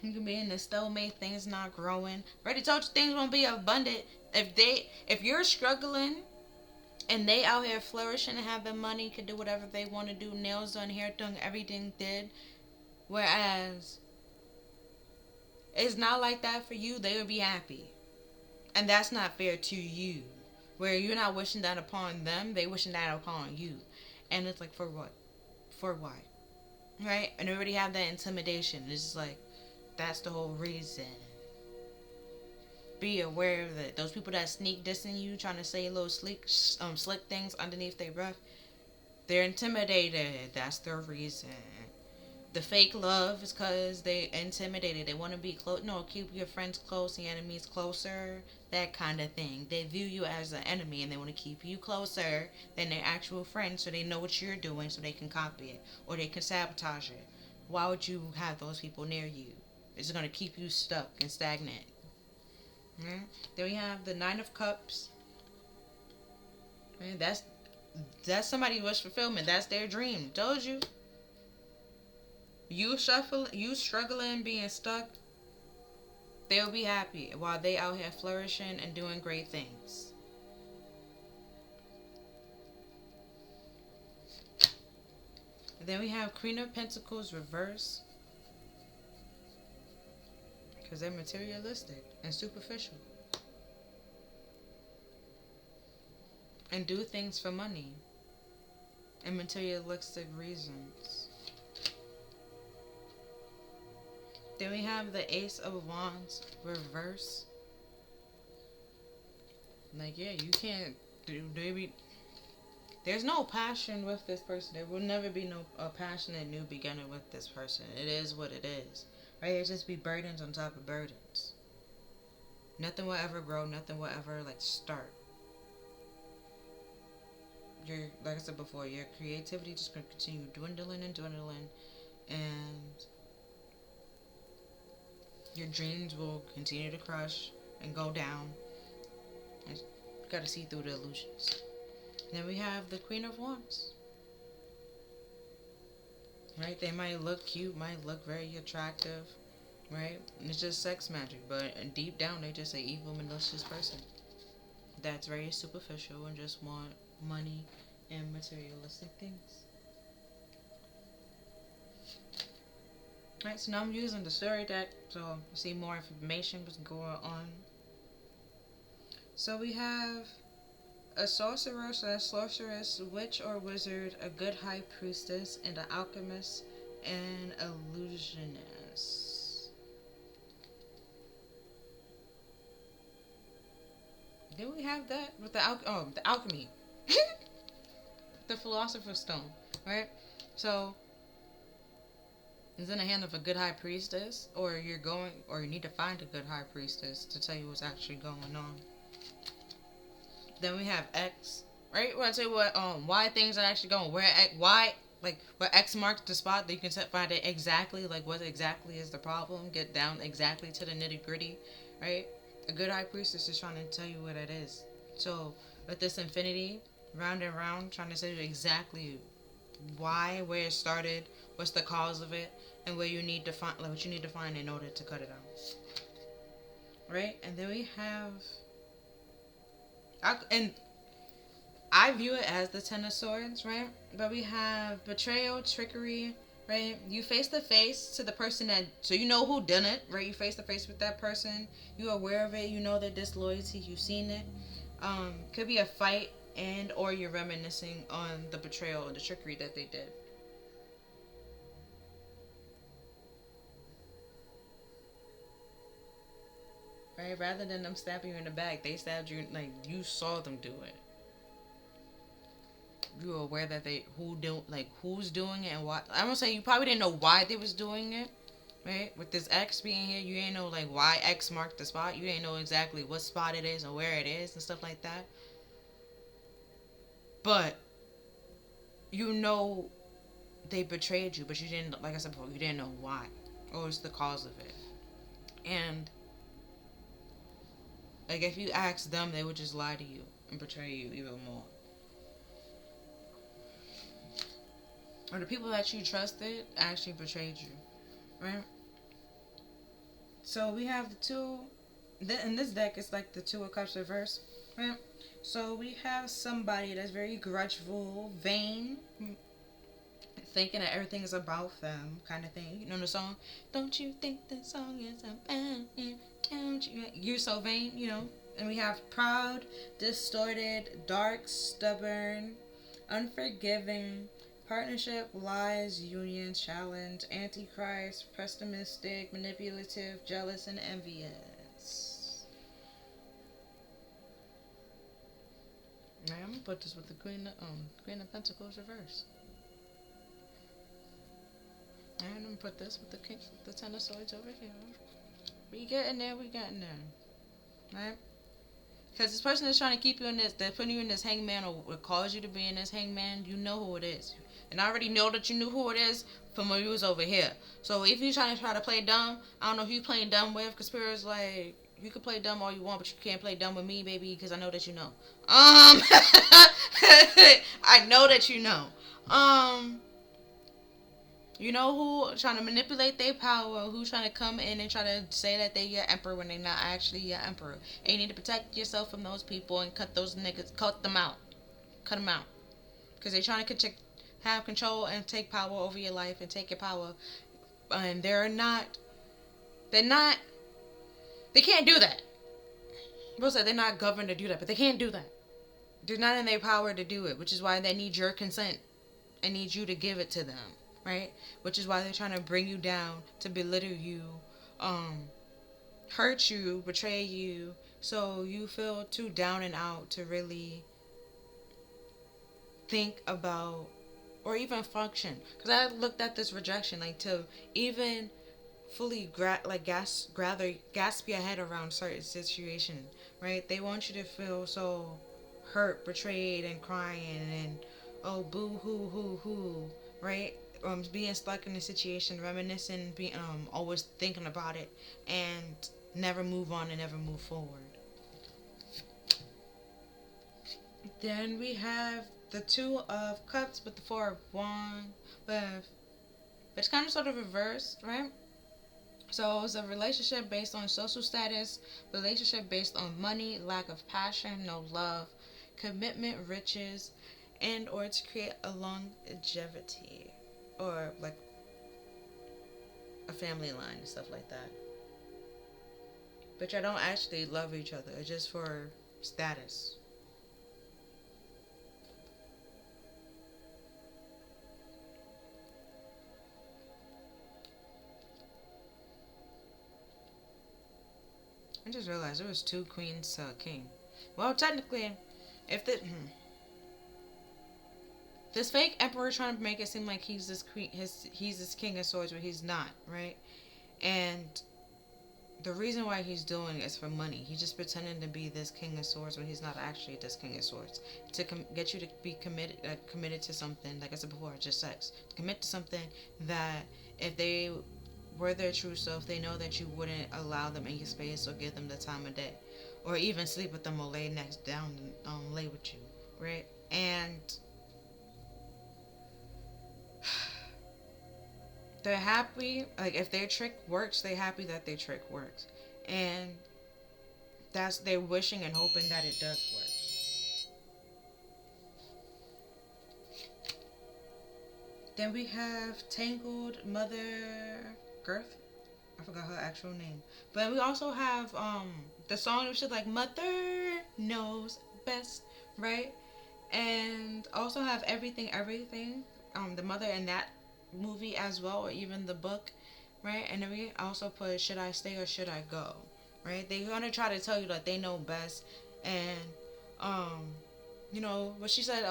You can be in the stalemate, things not growing. Already told you things won't be abundant. If you're struggling and they out here flourishing and having money, can do whatever they want to do, nails done, hair done, everything did. Whereas it's not like that for you, they would be happy. And that's not fair to you. Where you're not wishing that upon them, they wishing that upon you. And it's like, for what? For why? Right? And they already have that intimidation. It's just like, that's the whole reason. Be aware of it. Those people that sneak dissing you, trying to say little slick things underneath their breath, they're intimidated. That's their reason. The fake love is because they intimidated. They want to be close. No, keep your friends close, the enemies closer. That kind of thing. They view you as an enemy and they want to keep you closer than their actual friends, so they know what you're doing, so they can copy it or they can sabotage it. Why would you have those people near you? It's going to keep you stuck and stagnant. Mm-hmm. Then we have the Nine of Cups. Man, that's somebody's wish fulfillment. That's their dream. Told you. You struggling, being stuck, they'll be happy while they out here flourishing and doing great things. And then we have Queen of Pentacles reverse, because they're materialistic and superficial and do things for money and materialistic reasons. Then we have the Ace of Wands reverse. Like, yeah, you can't do, baby. There's no passion with this person. There will never be no a passionate new beginning with this person. It is what it is. Right? It'll just be burdens on top of burdens. Nothing will ever grow. Nothing will ever, like, start. Like I said before, your creativity just going to continue dwindling and dwindling. And your dreams will continue to crush and go down. You gotta see through the illusions. And then we have the Queen of Wands. Right? They might look cute, might look very attractive. Right? It's just sex magic. But deep down, they just an evil, malicious person. That's very superficial and just want money and materialistic things. Alright, so now I'm using the story deck, so you see more information what's going on. So we have a sorceress, witch or wizard, a good high priestess, and an alchemist and illusionist. Then we have that with the alchemy. The Philosopher's Stone, right? So is in the hand of a good high priestess, or you need to find a good high priestess to tell you what's actually going on. Then we have X, right? When I say why things are actually going, where X marks the spot that you can find it exactly, like what exactly is the problem, get down exactly to the nitty gritty, right? A good high priestess is trying to tell you what it is. So with this infinity, round and round, trying to tell you exactly why, where it started, what's the cause of it, and where you need to find, like what you need to find in order to cut it out. Right? And then we have, and I view it as the Ten of Swords, right? But we have betrayal, trickery, right? You face to face to the person so you know who done it, right? You face to face with that person. You're aware of it. You know their disloyalty. You've seen it. Could be a fight, and or you're reminiscing on the betrayal and the trickery that they did. Right? Rather than them stabbing you in the back, they stabbed you, like, you saw them do it. You were aware that who's doing it and why. I'm gonna say you probably didn't know why they was doing it, right? With this X being here, you ain't know like why X marked the spot. You ain't know exactly what spot it is and where it is and stuff like that. But you know they betrayed you, but you didn't, like I said before, you didn't know why or what's the cause of it. And like if you ask them, they would just lie to you and betray you even more. Or the people that you trusted actually betrayed you, right? So we have the two. In this deck, it's like the Two of Cups reverse, right? So we have somebody that's very grudgeful, vain, thinking that everything is about them, kind of thing. You know the song? Don't you think the song is about you? Don't you? You're so vain, you know? And we have proud, distorted, dark, stubborn, unforgiving, partnership, lies, union, challenge, antichrist, pessimistic, manipulative, jealous, and envious. Now, I'm gonna put this with the Queen of Pentacles reverse. And I'm gonna put this with the Ten of Swords over here. We getting there, we getting there. Right? Because this person is trying to keep you in this, they're putting you in this hangman or cause you to be in this hangman, you know who it is. And I already know that you knew who it is from when you was over here. So if you're trying to play dumb, I don't know who you playing dumb with, because Spirit's like, you can play dumb all you want, but you can't play dumb with me, baby, because I know that you know. I know that you know. You know who trying to manipulate their power, who's trying to come in and try to say that they your emperor when they not actually your emperor. And you need to protect yourself from those people and cut those niggas, cut them out. Cut them out. Because they trying to have control and take power over your life and take your power. And they can't do that. People say they're not governed to do that, but they can't do that. They're not in their power to do it, which is why they need your consent and need you to give it to them. Right? Which is why they're trying to bring you down, to belittle you, hurt you, betray you, so you feel too down and out to really think about or even function. Because I looked at this rejection, like to even fully gasp your head around certain situations, right? They want you to feel so hurt, betrayed, and crying, and oh, boo hoo hoo hoo, right? Being stuck in a situation, reminiscing, being always thinking about it, and never move on and never move forward. Then we have the Two of Cups with the Four of Wands, but it's kind of sort of reversed, right? So it's a relationship based on social status, relationship based on money, lack of passion, no love, commitment, riches, and or to create a longevity. Or like a family line and stuff like that. But y'all don't actually love each other. It's just for status. I just realized there was two queens, king. Well, technically, if the this fake emperor trying to make it seem like he's this queen, he's this king of swords, but he's not, right? And the reason why he's doing it is for money. He's just pretending to be this king of swords when he's not actually this king of swords. To get you to be committed to something, like I said before, just sex. Commit to something that if they were their true self, they know that you wouldn't allow them in your space or give them the time of day, or even sleep with them or lay next down and lay with you, right? And they're happy, like if their trick works, they're happy that their trick works, and they're wishing and hoping that it does work. Then we have Tangled Mother Girth. I forgot her actual name. But we also have the song which is like Mother Knows Best, right? And also have Everything Everything. The mother in that movie as well, or even the book, right? And then we also put Should I Stay or Should I Go, right? They're gonna try to tell you that they know best, and you know what she said,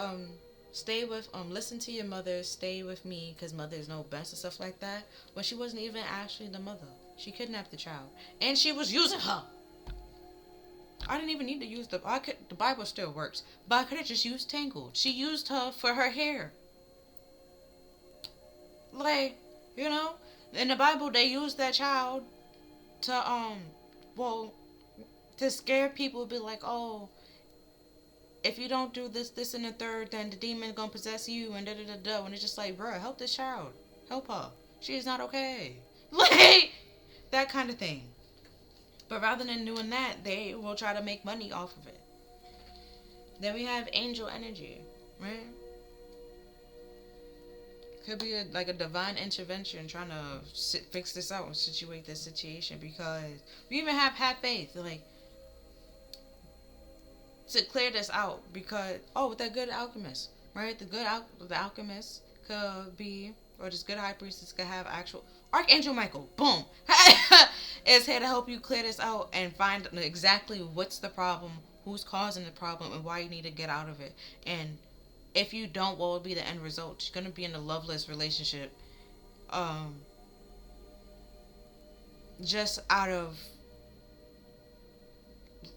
stay with listen to your mother, stay with me because mothers know best and stuff like that. When she wasn't even actually the mother, she kidnapped the child and she was using her. I didn't even need to use the Bible still works, but I could have just used Tangled. She used her for her hair. Like, you know, in the Bible they use that child to well, to scare people, be like, oh, if you don't do this, this, and the third, then the demon gonna possess you, and da da da da. And it's just like, bruh, help this child, help her. She is not okay. Like that kind of thing. But rather than doing that, they will try to make money off of it. Then we have angel energy, right? Could be like a divine intervention trying to fix this out and situate this situation, because we even have faith like to clear this out, because with that good alchemist, right? The alchemist could be, or this good high priestess could have actual Archangel Michael, boom, is here to help you clear this out and find exactly what's the problem, who's causing the problem, and why you need to get out of it. And if you don't, what will be the end result? You're gonna be in a loveless relationship, um, just out of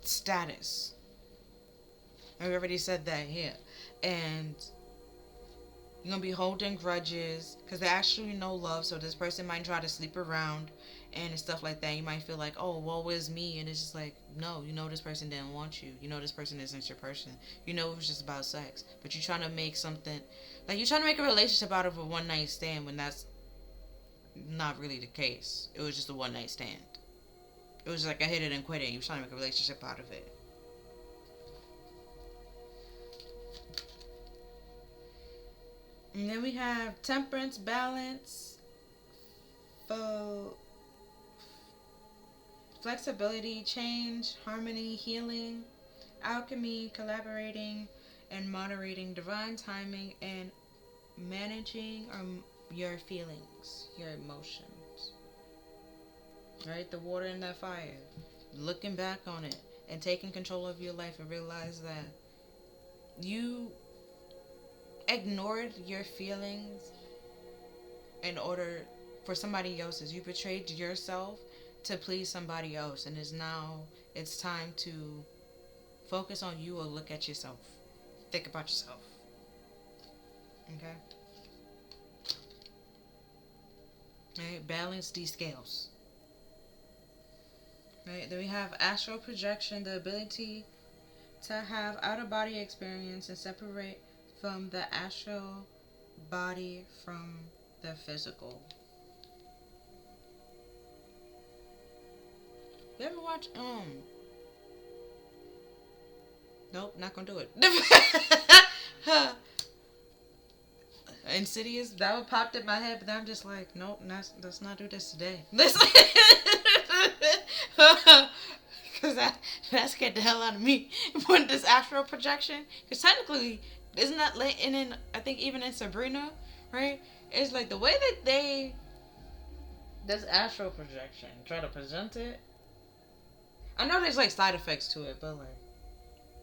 status. I already said that here, and you're gonna be holding grudges because there's actually no love. So this person might try to sleep around and stuff like that. You might feel like, oh, woe is me, and it's just like, no, you know this person didn't want you. You know this person isn't your person. You know it was just about sex, but you're trying to make something, like you're trying to make a relationship out of a one night stand when that's not really the case. It was just a one night stand. It was like a hit it and quit it. You were trying to make a relationship out of it. And then we have temperance, balance, flexibility, change, harmony, healing, alchemy, collaborating, and moderating, divine timing, and managing your feelings, your emotions. Right? The water and that fire. Looking back on it and taking control of your life and realize that you ignored your feelings in order for somebody else's. You betrayed yourself to please somebody else, and it's time to focus on you or look at yourself. Think about yourself. Okay? Right? Balance these scales. Right? Then we have astral projection, the ability to have out of body experience and separate from the astral body from the physical. You ever watch nope, not gonna do it. Insidious, that would popped in my head, but I'm just like, nope, let's not do this today. Because that scared the hell out of me. When this astral projection, because technically, isn't that in I think even in Sabrina, right? It's like the way that this astral projection try to present it. I know there's like side effects to it, but like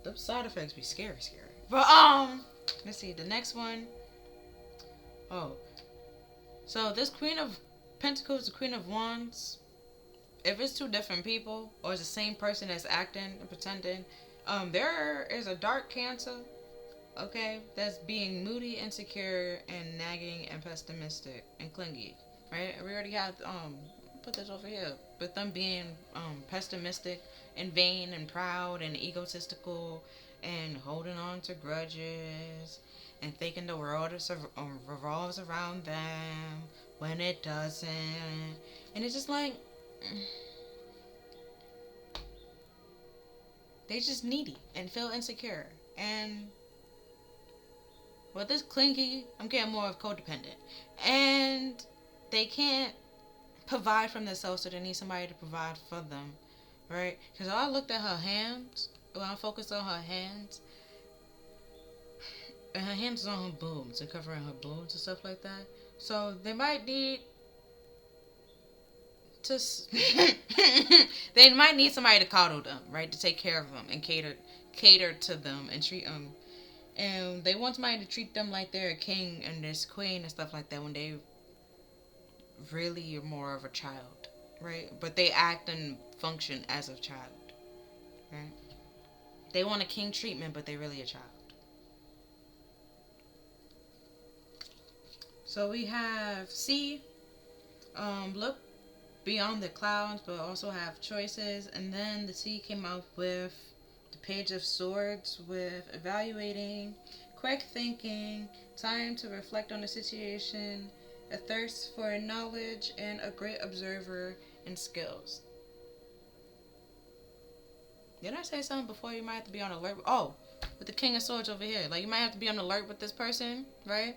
those side effects be scary. But let's see the next one. Oh, so this Queen of Pentacles, the Queen of Wands. If it's two different people or it's the same person that's acting and pretending, there is a dark Cancer. Okay, that's being moody, insecure, and nagging, and pessimistic, and clingy, right? We already have, put this over here, but them being, pessimistic, and vain, and proud, and egotistical, and holding on to grudges, and thinking the world revolves around them, when it doesn't, and it's just like, they just needy, and feel insecure, and with this clingy, I'm getting more of codependent. And they can't provide for themselves, so they need somebody to provide for them. Right? Because I looked at her hands, when I focused on her hands, and her hands is on her boobs and covering her boobs and stuff like that. So they might need to... they might need somebody to coddle them, right? To take care of them and cater to them and treat them. And they want somebody to treat them like they're a king and this queen and stuff like that when they really are more of a child, right? But they act and function as a child, right? They want a king treatment, but they're really a child. So we have C, look beyond the clouds, but also have choices. And then the C came out with Page of Swords with evaluating, quick thinking, time to reflect on the situation, a thirst for knowledge, and a great observer and skills. Did I say something before? You might have to be on alert. Oh, with the King of Swords over here. Like, you might have to be on alert with this person, right?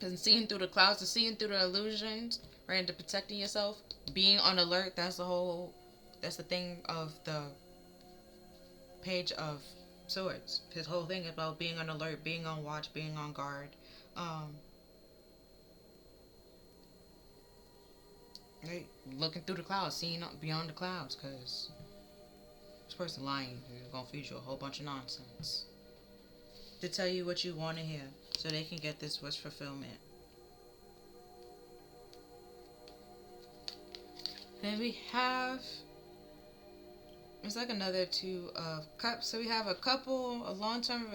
And seeing through the clouds, and seeing through the illusions, right, and to protecting yourself, being on alert. That's the thing of the Page of Swords. His whole thing is about being on alert, being on watch, being on guard. Um, right, looking through the clouds, seeing beyond the clouds, because this person lying is gonna feed you a whole bunch of nonsense to tell you what you want to hear, so they can get this wish fulfillment. Then we have, it's like another two of cups. So we have a couple, a long-term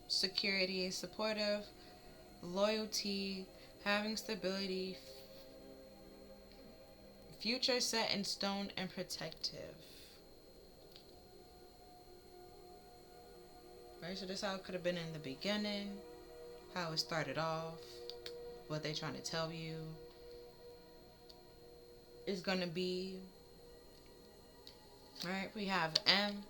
security, supportive, loyalty, having stability, future set in stone, and protective. Right, so this is how it could have been in the beginning, how it started off, what they're trying to tell you is gonna be. Right, we have M.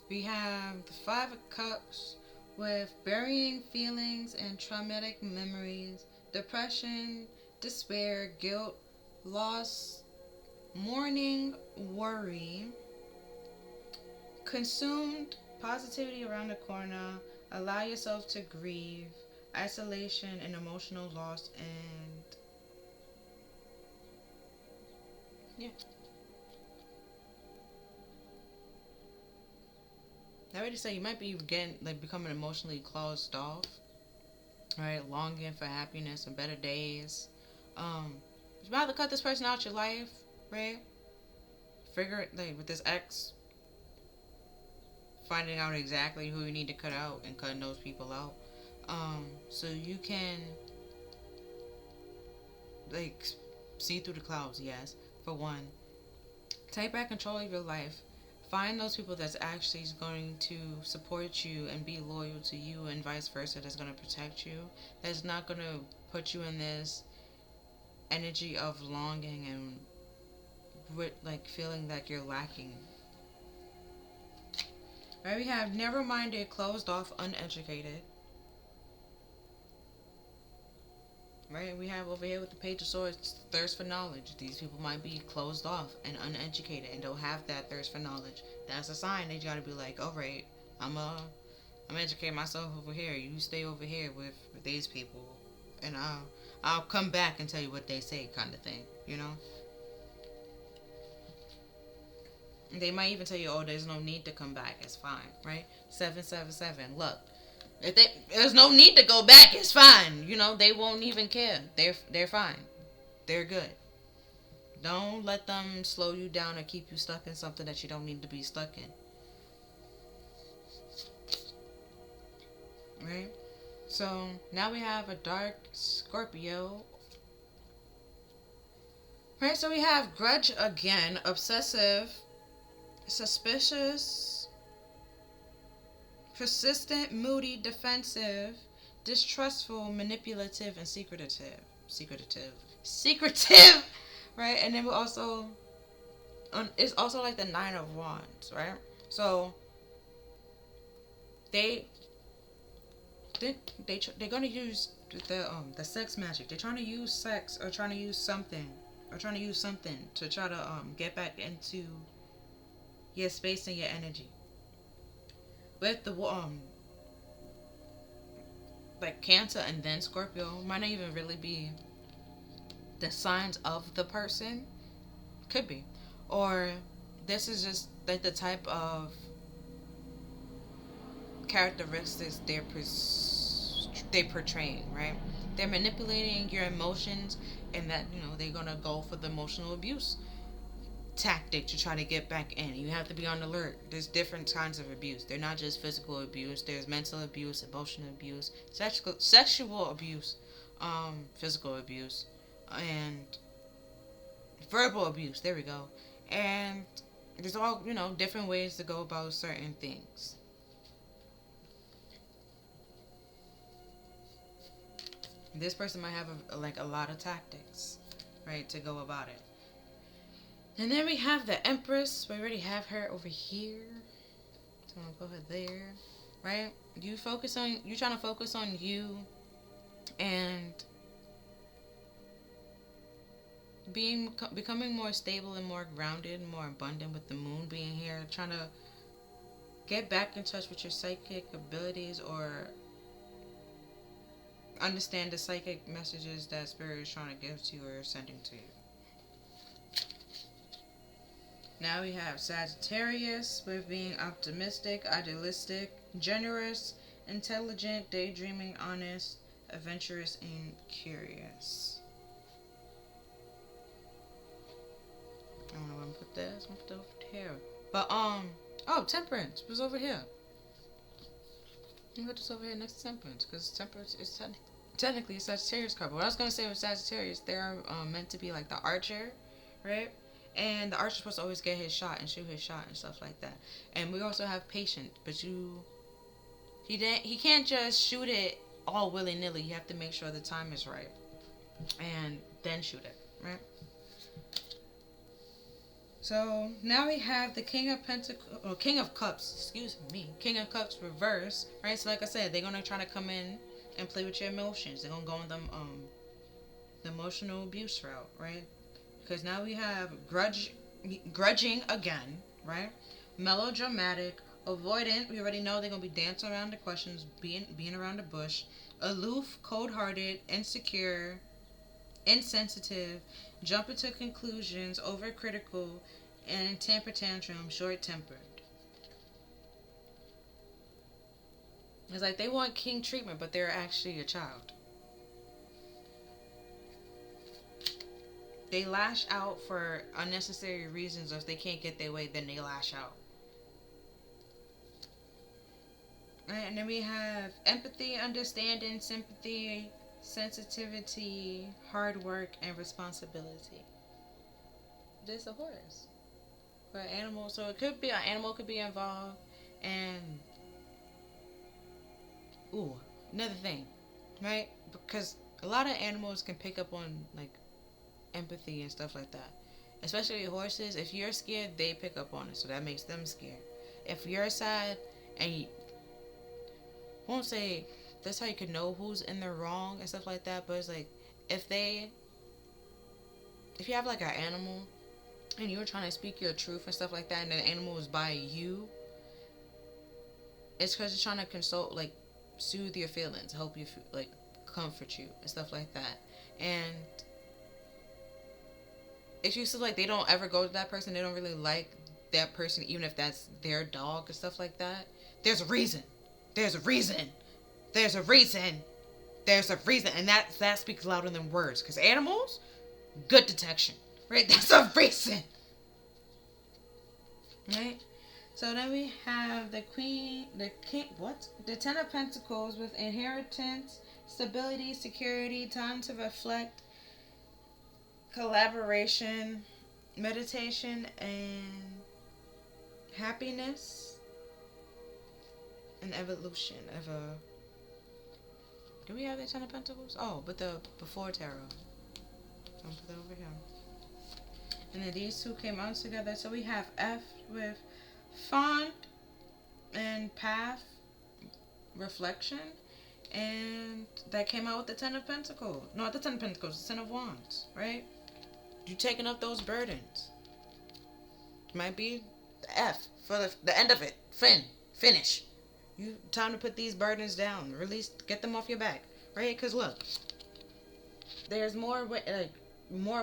We have the Five of Cups with burying feelings and traumatic memories, depression, despair, guilt, loss, mourning, worry, consumed, positivity around the corner, allow yourself to grieve, isolation and emotional loss, and yeah. I already say you might be getting, like, becoming emotionally closed off, right? Longing for happiness and better days. You're about to cut this person out your life, right? Figure it, like, with this ex, finding out exactly who you need to cut out and cutting those people out. So you can, like, see through the clouds, yes, for one. Take back control of your life. Find those people that's actually going to support you and be loyal to you, and vice versa, that's going to protect you. That's not going to put you in this energy of longing and like feeling like you're lacking. Right, we have narrow-minded, closed off, uneducated. Right, we have over here with the Page of Swords, thirst for knowledge. These people might be closed off and uneducated and don't have that thirst for knowledge. That's a sign that you gotta be like, all right, I'm educating myself over here. You stay over here with these people, and I'll come back and tell you what they say, kind of thing, you know. They might even tell you, oh, there's no need to come back. It's fine, right? 777. Look, if there's no need to go back, it's fine. You know, they won't even care. They're fine. They're good. Don't let them slow you down or keep you stuck in something that you don't need to be stuck in. Right? So now we have a dark Scorpio. Right, so we have grudge again, obsessive, suspicious, persistent, moody, defensive, distrustful, manipulative, and secretive. Right, and then we also, it's also like the Nine of Wands, right? So they they're gonna use the sex magic. They're trying to use sex, or trying to use something, to try to get back into your space and your energy. With the like Cancer and then Scorpio, might not even really be the signs of the person. Could be, or this is just like the type of characteristics they're portraying, right? They're manipulating your emotions, and that, you know, they're gonna go for the emotional abuse tactic to try to get back in. You have to be on alert. There's different kinds of abuse. They're not just physical abuse. There's mental abuse, emotional abuse, sexual abuse, physical abuse, and verbal abuse. There we go. And there's all, you know, different ways to go about certain things. This person might have like a lot of tactics, right, to go about it. And then we have the Empress. We already have her over here. So I'm gonna go ahead there, right? You trying to focus on you and becoming more stable and more grounded and more abundant with the moon being here. Trying to get back in touch with your psychic abilities or understand the psychic messages that Spirit is trying to give to you or sending to you. Now we have Sagittarius with being optimistic, idealistic, generous, intelligent, daydreaming, honest, adventurous, and curious. I don't know where I'm gonna put this. I'm gonna put it over here. But oh, Temperance was over here. I'm gonna put this over here next to Temperance because Temperance is technically a Sagittarius card. But what I was gonna say with Sagittarius, they're meant to be like the archer, right? And the archer's supposed to always get his shot and shoot his shot and stuff like that. And we also have patience, but he can't just shoot it all willy nilly. You have to make sure the time is right, and then shoot it, right? So now we have the King of King of Cups, King of Cups reverse, right? So like I said, they're gonna try to come in and play with your emotions. They're gonna go on the emotional abuse route, right? Because now we have grudging again, right? Melodramatic, avoidant. We already know they're gonna be dancing around the questions, being around the bush. Aloof, cold-hearted, insecure, insensitive, jumping to conclusions, overcritical, and temper tantrum, short-tempered. It's like they want king treatment, but they're actually a child. They lash out for unnecessary reasons, or if they can't get their way, then they lash out. Right, and then we have empathy, understanding, sympathy, sensitivity, hard work, and responsibility. This is a horse. For an animal, so it could be an animal could be involved, and ooh, another thing, right? Because a lot of animals can pick up on like empathy and stuff like that. Especially horses, if you're scared, they pick up on it, so that makes them scared. If you're sad, and you won't say that's how you can know who's in the wrong and stuff like that, but it's like if you have like an animal and you're trying to speak your truth and stuff like that, and the animal is by you, it's because it's trying to like soothe your feelings, help you, like comfort you and stuff like that. And if you feel like they don't ever go to that person, they don't really like that person, even if that's their dog and stuff like that, there's a reason. There's a reason. There's a reason. There's a reason. And that speaks louder than words. Because animals, good detection. Right? That's a reason. Right? So then we have the The Ten of Pentacles with inheritance, stability, security, time to reflect, collaboration, meditation, and happiness, and evolution of a... Do we have the Ten of Pentacles? Oh, but the before tarot. So I'll put that over here. And then these two came out together. So we have F with font and path, reflection, and that came out with the Ten of Pentacles. No, not the Ten of Pentacles, the Ten of Wands, right? You taking up those burdens. Might be the F for the end of it. Finish. You time to put these burdens down. Release, get them off your back, right? Because look, there's more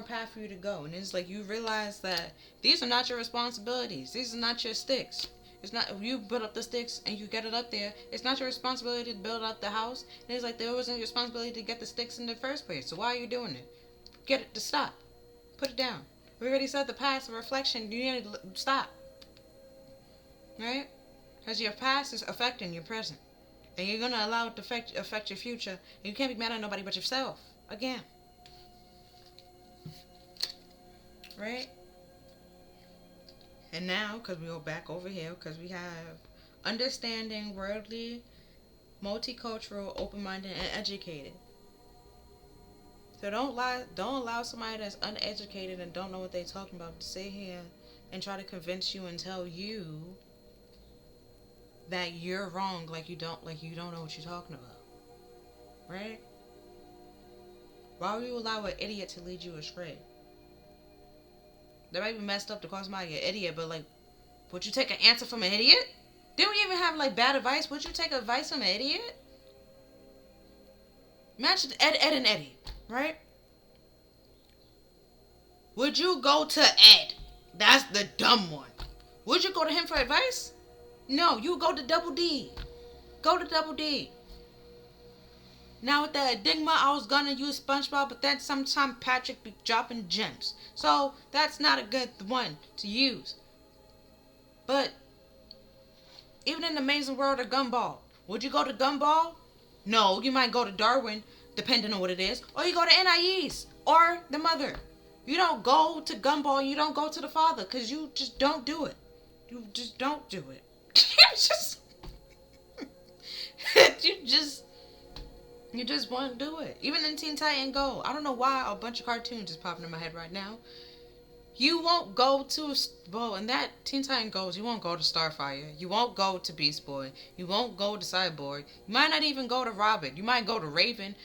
path for you to go, and it's like you realize that these are not your responsibilities. These are not your sticks. It's not, you build up the sticks and you get it up there. It's not your responsibility to build up the house. And it's like there wasn't your responsibility to get the sticks in the first place. So why are you doing it? Get it to stop. Put it down. We already said the past, the reflection. You need to stop. Right? Because your past is affecting your present. And you're going to allow it to affect your future. And you can't be mad at nobody but yourself. Again. Right? And now, because we go back over here, because we have understanding, worldly, multicultural, open-minded, and educated. So don't lie. Don't allow somebody that's uneducated and don't know what they're talking about to sit here and try to convince you and tell you that you're wrong. Like you don't know what you're talking about, right? Why would you allow an idiot to lead you astray? They might be messed up to call somebody an idiot, but like, would you take an answer from an idiot? Didn't we even have like bad advice? Would you take advice from an idiot? Imagine Ed and Eddie, right? Would you go to Ed? That's the dumb one. Would you go to him for advice? No, you go to Double D. Go to Double D. Now with that enigma, I was gonna use SpongeBob, but then sometime Patrick be dropping gems. So that's not a good one to use. But even in the amazing world of Gumball, would you go to Gumball? No, you might go to Darwin, depending on what it is. Or you go to NIE's or the mother. You don't go to Gumball, you don't go to the father, because you just don't do it. You just don't do it. You just won't do it. Even in Teen Titan Go. I don't know why a bunch of cartoons is popping in my head right now. You won't go to, well, in that Teen Titan Goes, you won't go to Starfire. You won't go to Beast Boy. You won't go to Cyborg. You might not even go to Robin. You might go to Raven.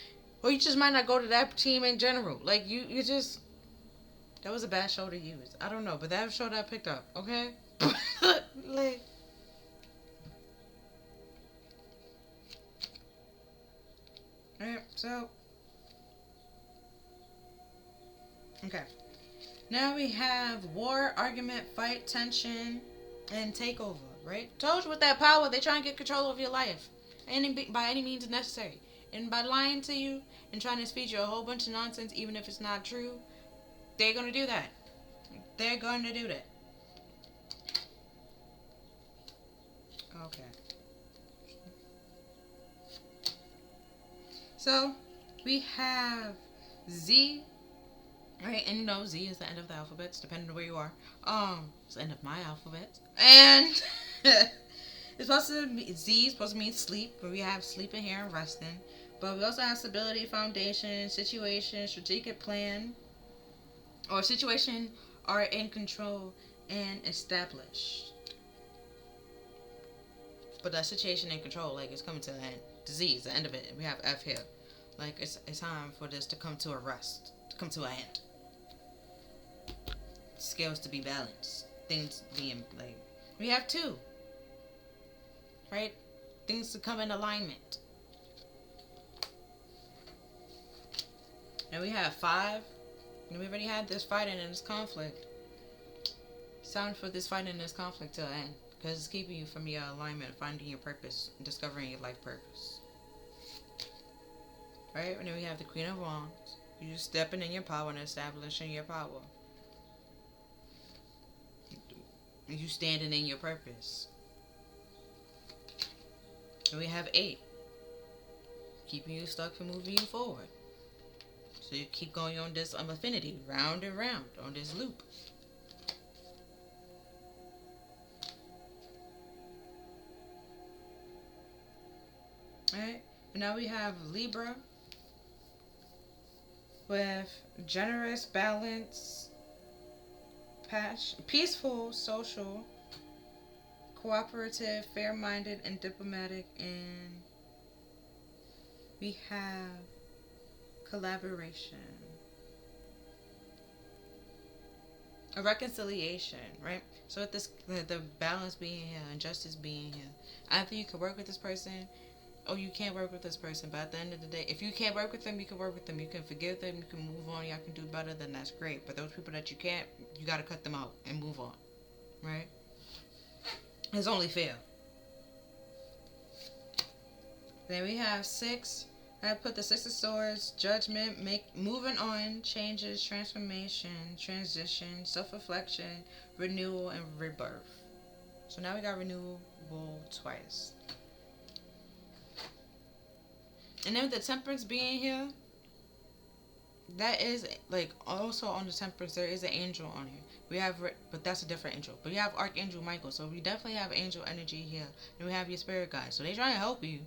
Or you just might not go to that team in general. Like, you just, that was a bad show to use. I don't know, but that show that I picked up, okay? Like, alright, so, okay. Now we have war, argument, fight, tension, and takeover, right? Told you with that power, they try and get control of your life. By any means necessary. And by lying to you and trying to feed you a whole bunch of nonsense, even if it's not true, they're going to do that. They're going to do that. Okay. So, we have Z. Right, and you know Z is the end of the alphabet, depending on where you are. It's the end of my alphabet. And it's supposed to be, Z is supposed to mean sleep, but we have sleeping here and resting. But we also have stability, foundation, situation, strategic plan, or situation are in control and established. But that situation in control, like it's coming to an end. Z is the end of it. We have F here. Like it's time for this to come to a rest, to come to an end. Scales to be balanced. Things being like we have 2. Right? Things to come in alignment. And we have 5. And we already had this fighting and this conflict. It's time for this fighting and this conflict to end. Because it's keeping you from your alignment, finding your purpose, and discovering your life purpose. Right? And then we have the Queen of Wands. You're just stepping in your power and establishing your power. You standing in your purpose. And we have 8. Keeping you stuck from moving you forward. So you keep going on this affinity, round and round, on this loop. Alright, now we have Libra with generous, balance, peaceful, social, cooperative, fair-minded, and diplomatic, and we have collaboration, a reconciliation, right? So with this, the balance being here and justice being here, either you can work with this person or you can't work with this person. But at the end of the day, if you can't work with them, you can work with them. You can forgive them. You can move on. Y'all can do better. Then that's great. But those people that you can't, you got to cut them out and move on. Right? It's only fair. Then we have 6. I put the 6 of Swords, judgment, moving on, changes, transformation, transition, self-reflection, renewal, and rebirth. So now we got renewal twice. And then with the Temperance being here, that is, like, also on the Temperance, there is an angel on here. We have, but that's a different angel. But you have Archangel Michael, so we definitely have angel energy here. And we have your spirit guides. So they trying to help you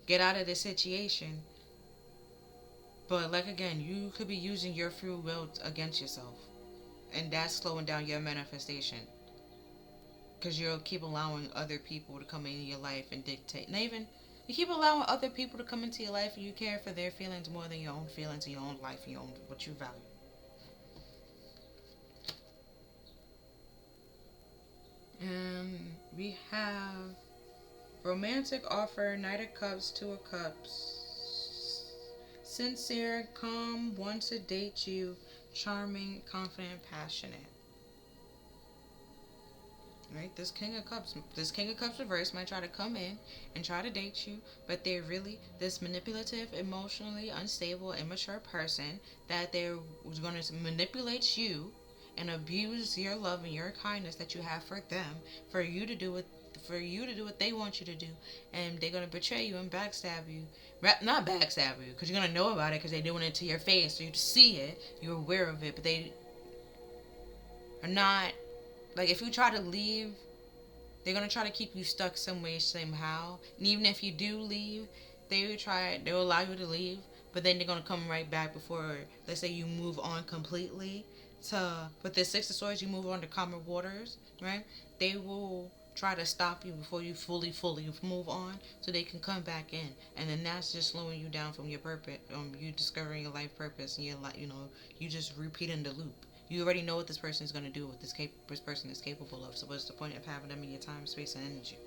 get out of this situation But like again, you could be using your free will against yourself, and that's slowing down your manifestation. Because you'll keep allowing other people to come into your life and dictate. Not even you keep allowing other people to come into your life, and you care for their feelings more than your own feelings and your own life and your own what you value. And we have romantic offer, Knight of Cups, Two of Cups. Sincere, calm, wants to date you, charming, confident, passionate. Right? This King of Cups reverse might try to come in and try to date you, but they're really this manipulative, emotionally unstable, immature person that they're going to manipulate you and abuse your love and your kindness that you have for them for you to do what they want you to do, and they're gonna betray you and backstab you. Not backstab you, because you're gonna know about it because they're doing it to your face, so you see it, you're aware of it, but they are not like if you try to leave, they're gonna try to keep you stuck some way, somehow. And even if you do leave, they'll allow you to leave, but then they're gonna come right back before, let's say, you move on completely. To with the Six of Swords, you move on to calmer waters, right? They will try to stop you before you fully move on, so they can come back in, and then that's just slowing you down from your purpose. You discovering your life purpose, and your life, you just repeating the loop. You already know what this person is going to do, what this person is capable of. So what's the point of having them in your time, space, and energy?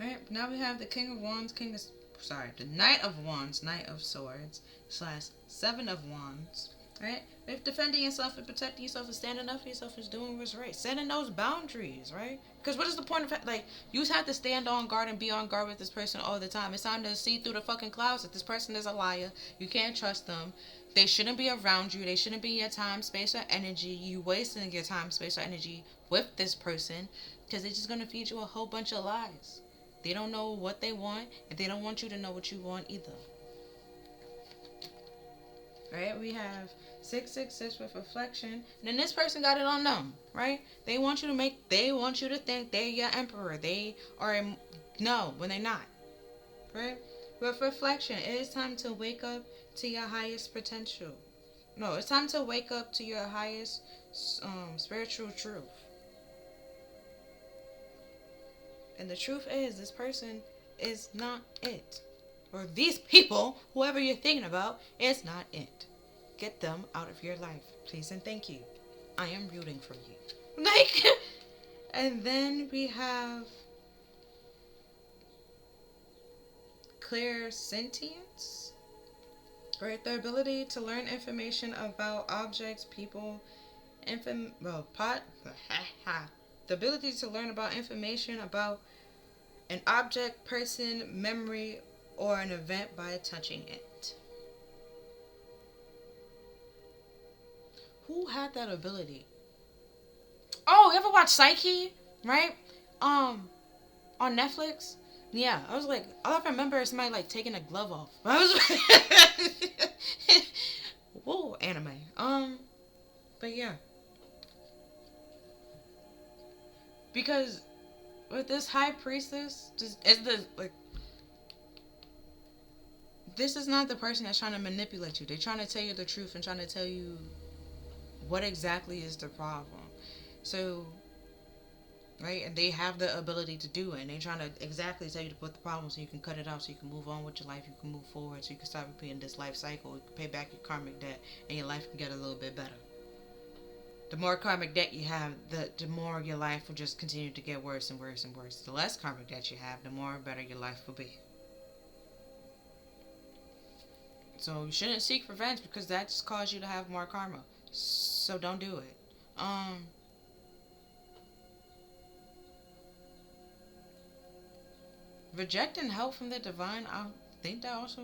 Alright, now we have the King of Wands, the Knight of Wands, Knight of Swords, / Seven of Wands. Alright? If defending yourself and protecting yourself and standing up for yourself is doing what's right. Setting those boundaries, right? Because what is the point of, you just have to stand on guard and be on guard with this person all the time. It's time to see through the fucking clouds that this person is a liar. You can't trust them. They shouldn't be around you. They shouldn't be in your time, space, or energy. You wasting your time, space, or energy with this person because they're just going to feed you a whole bunch of lies. They don't know what they want, and they don't want you to know what you want either. Right? We have 666 with reflection. And then this person got it on them, right? They want you to think they're your emperor. They are, no, when they're not. Right? With reflection, it is time to wake up to your highest potential. No, it's time to wake up to your highest spiritual truth. And the truth is, this person is not it. Or these people, whoever you're thinking about, is not it. Get them out of your life, please and thank you. I am rooting for you. And then we have clear sentience. Right, the ability to learn information about objects, people, the ability to learn about information about an object, person, memory, or an event by touching it. Who had that ability? Oh, you ever watch Psyche? Right? On Netflix? Yeah, I was like, all I remember is somebody taking a glove off. I was whoa, anime. But yeah. Because with this high priestess, this is not the person that's trying to manipulate you. They're trying to tell you the truth and trying to tell you what exactly is the problem. So, right, and they have the ability to do it, and they're trying to exactly tell you to put the problem so you can cut it out, so you can move on with your life, you can move forward, so you can stop repeating this life cycle, you can pay back your karmic debt, and your life can get a little bit better. The more karmic debt you have, the more your life will just continue to get worse and worse and worse. The less karmic debt you have, the more better your life will be. So you shouldn't seek revenge because that just causes you to have more karma. So don't do it. Rejecting help from the divine, I think that also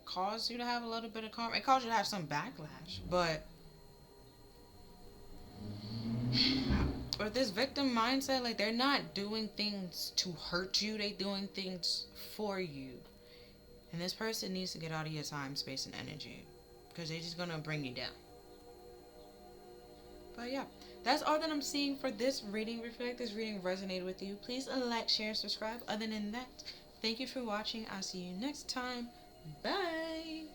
caused you to have a little bit of karma. It caused you to have some backlash, but with this victim mindset, they're not doing things to hurt you, they're doing things for you. And this person needs to get out of your time, space, and energy because they're just gonna bring you down. But yeah, that's all that I'm seeing for this reading. If you like this reading resonated with you, please like, share, and subscribe. Other than that, thank you for watching. I'll see you next time. Bye.